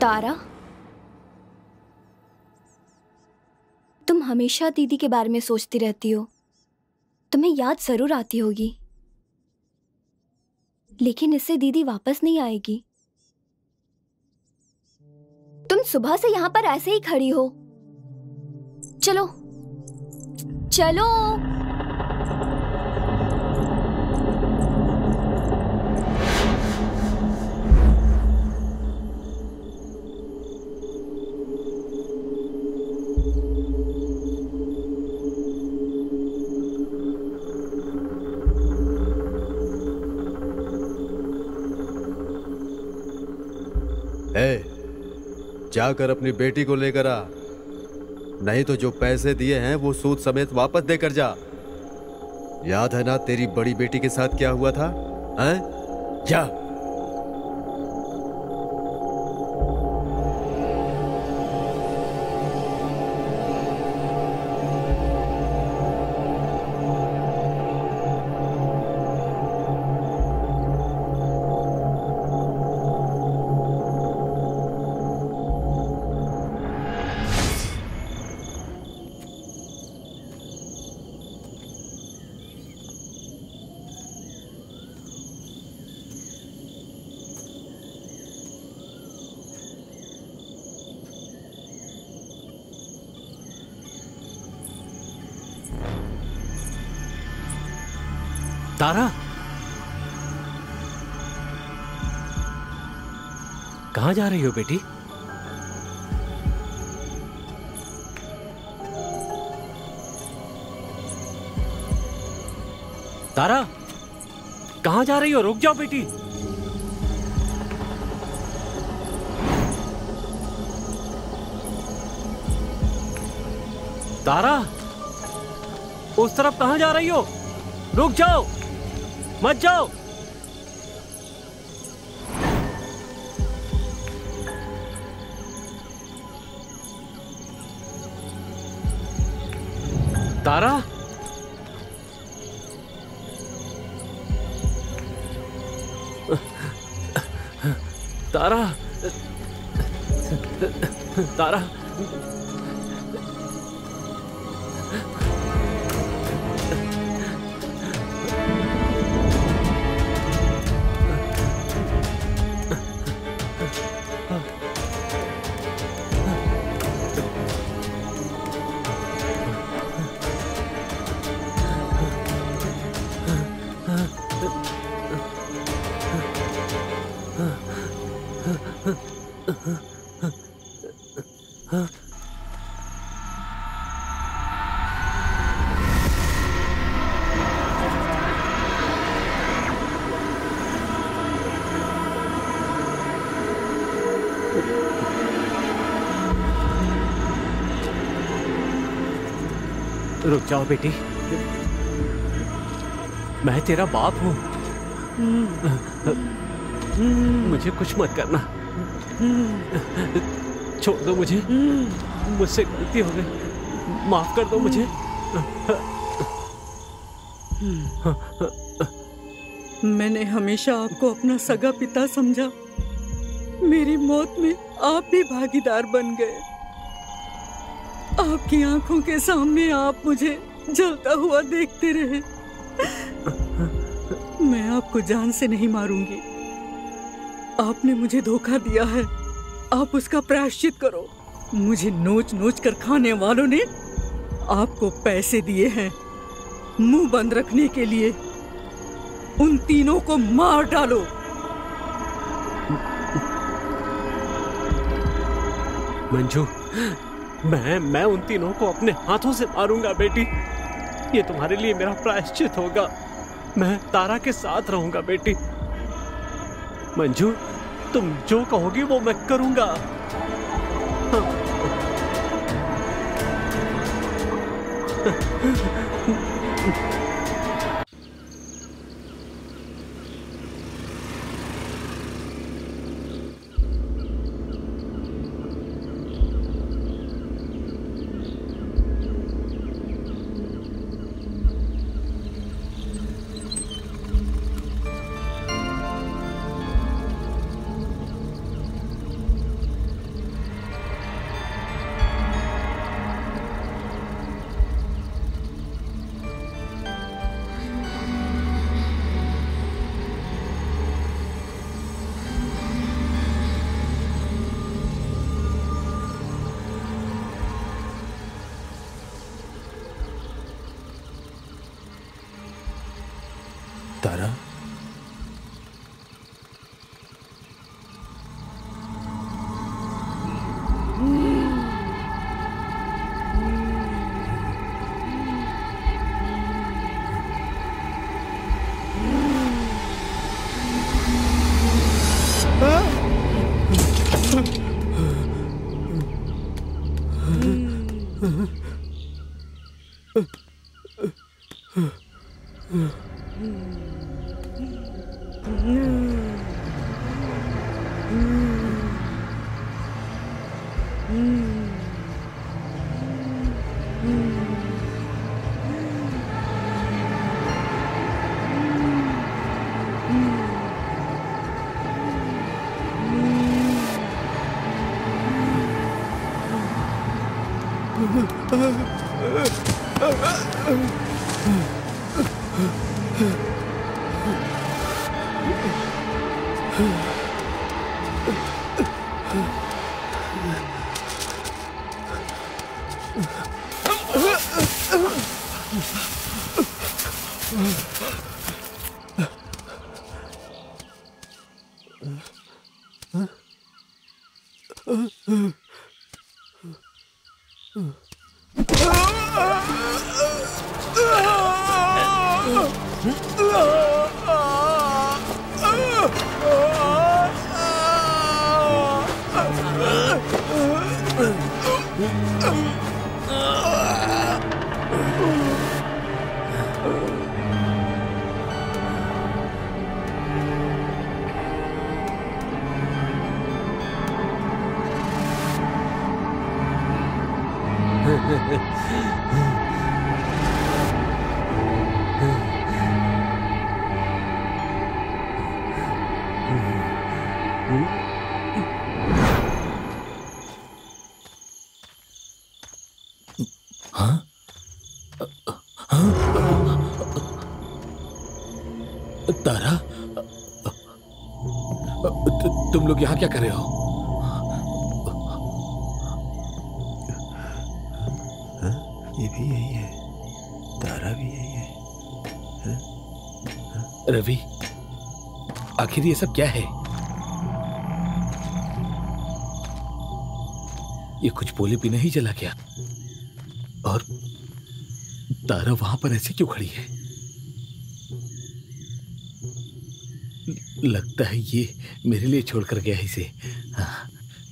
तारा, तुम हमेशा दीदी के बारे में सोचती रहती हो, तुम्हें याद जरूर आती होगी, लेकिन इससे दीदी वापस नहीं आएगी। तुम सुबह से यहाँ पर ऐसे ही खड़ी हो। चलो चलो। जाकर अपनी बेटी को लेकर आ, नहीं तो जो पैसे दिए हैं वो सूद समेत वापस देकर जा। याद है ना तेरी बड़ी बेटी के साथ क्या हुआ था? हैं? जा। तारा, कहाँ जा रही हो बेटी? तारा, कहाँ जा रही हो? रुक जाओ बेटी। तारा, उस तरफ कहाँ जा रही हो? रुक जाओ, मत जाओ। तारा, तारा, तारा, रुक जाओ बेटी, मैं तेरा बाप हूं, मुझे कुछ मत करना, छोड़ दो मुझे, मुझसे गलती हो गई, माफ कर दो मुझे। मैंने हमेशा आपको अपना सगा पिता समझा, मेरी मौत में आप भी भागीदार बन गए। आपकी आंखों के सामने आप मुझे जलता हुआ देखते रहे। मैं आपको जान से नहीं मारूंगी, आपने मुझे धोखा दिया है, आप उसका प्रायश्चित करो। मुझे नोच नोच कर खाने वालों ने आपको पैसे दिए हैं मुंह बंद रखने के लिए। उन तीनों को मार डालो। मंजू, मैं उन तीनों को अपने हाथों से मारूंगा बेटी। ये तुम्हारे लिए मेरा प्रायश्चित होगा। मैं तारा के साथ रहूंगा बेटी। मंजू, तुम जो कहोगी वो मैं करूंगा। तारा, तारा, तुम लोग यहाँ क्या कर रहे हो? ये भी यही है, तारा भी यही है। रवि, आखिर ये सब क्या है? ये कुछ बोले बिना ही चला गया, और तारा वहां पर ऐसे क्यों खड़ी है? लगता है ये मेरे लिए छोड़कर गया है इसे।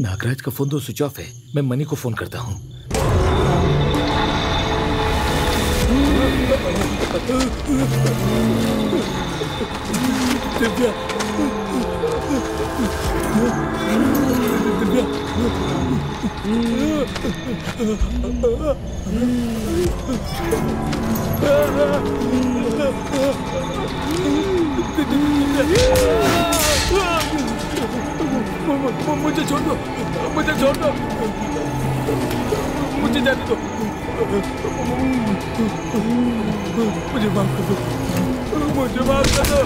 नागराज का फोन तो स्विच ऑफ है। मैं मनी को फोन करता हूँ। दिव्या, मुझे छोड़ दो, मुझे छोड़ दो, मुझे जाने दो, मुझे माफ कर दो, मुझे माफ कर दो।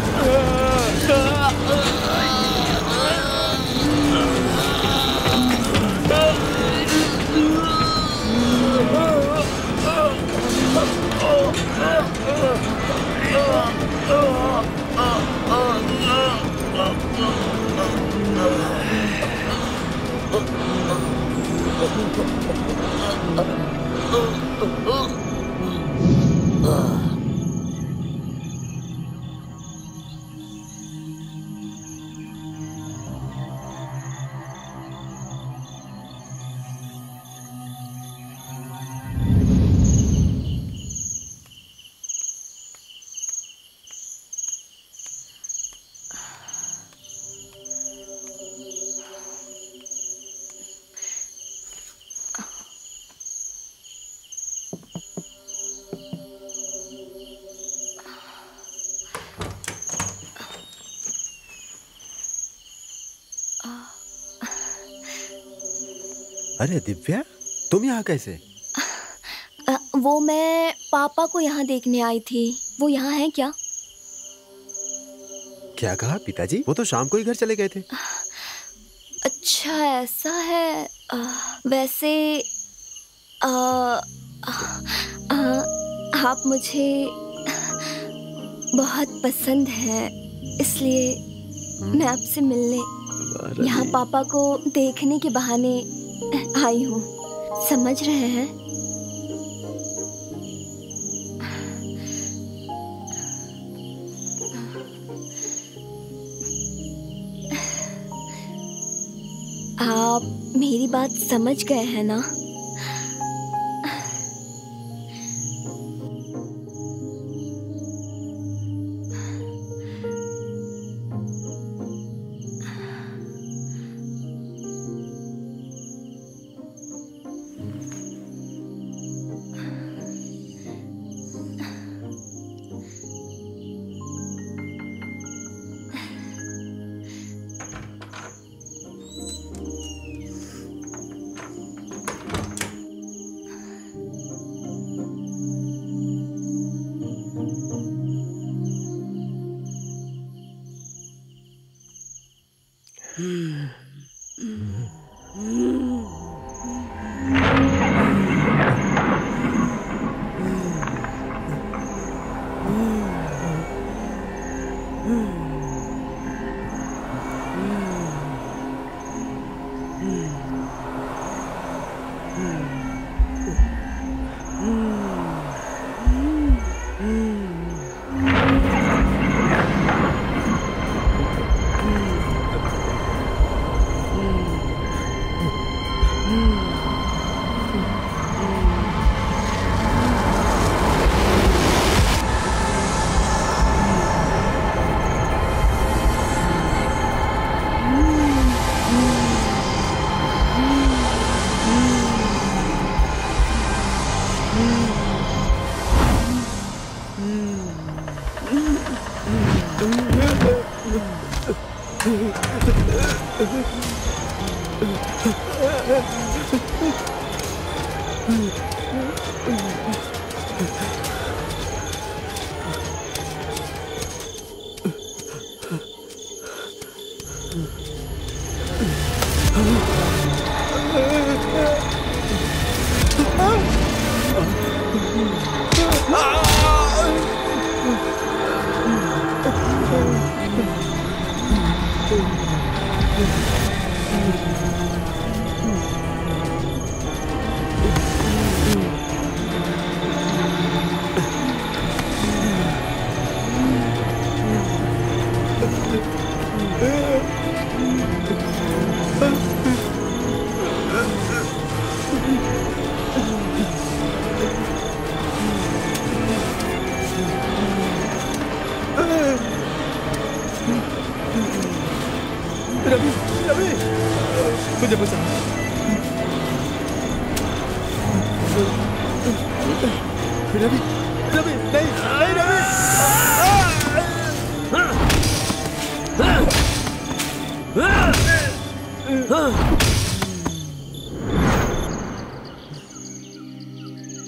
अरे दिव्या, तुम यहाँ कैसे? वो मैं पापा को यहाँ देखने आई थी। वो यहाँ है क्या? क्या कहा पिताजी? वो तो शाम को ही घर चले गए थे। अच्छा ऐसा है। वैसे आप मुझे बहुत पसंद है, इसलिए मैं आपसे मिलने यहाँ पापा को देखने के बहाने आई हूँ। समझ रहे हैं? आप मेरी बात समझ गए हैं ना?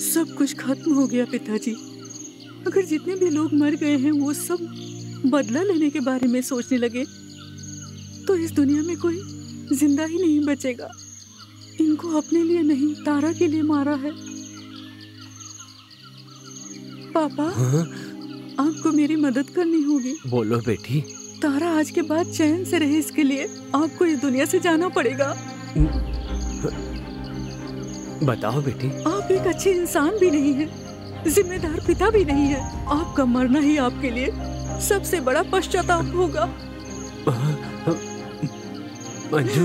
सब कुछ खत्म हो गया पिताजी। अगर जितने भी लोग मर गए हैं वो सब बदला लेने के बारे में सोचने लगे तो इस दुनिया में कोई जिंदा ही नहीं बचेगा। इनको अपने लिए नहीं, तारा के लिए मारा है। पापा, आपको मेरी मदद करनी होगी। बोलो बेटी। तारा आज के बाद चैन से रहे, इसके लिए आपको इस दुनिया से जाना पड़ेगा। बताओ बेटी। आप एक अच्छे इंसान भी नहीं है, जिम्मेदार पिता भी नहीं है। आपका मरना ही आपके लिए सबसे बड़ा पश्चाताप होगा। मंजू,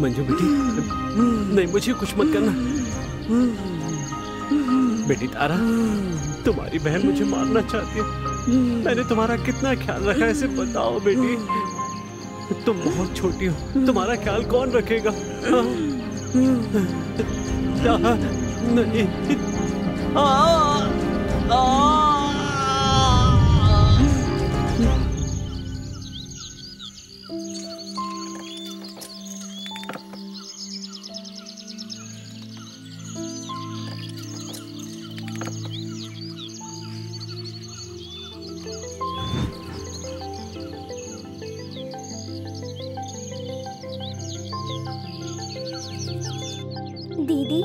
मंजू बेटी, नहीं, मुझे कुछ मत करना। बेटी तारा, तुम्हारी बहन मुझे मारना चाहती है। मैंने तुम्हारा कितना ख्याल रखा है, इसे बताओ बेटी। तुम बहुत छोटी हो, तुम्हारा ख्याल कौन रखेगा? नहीं। दीदी,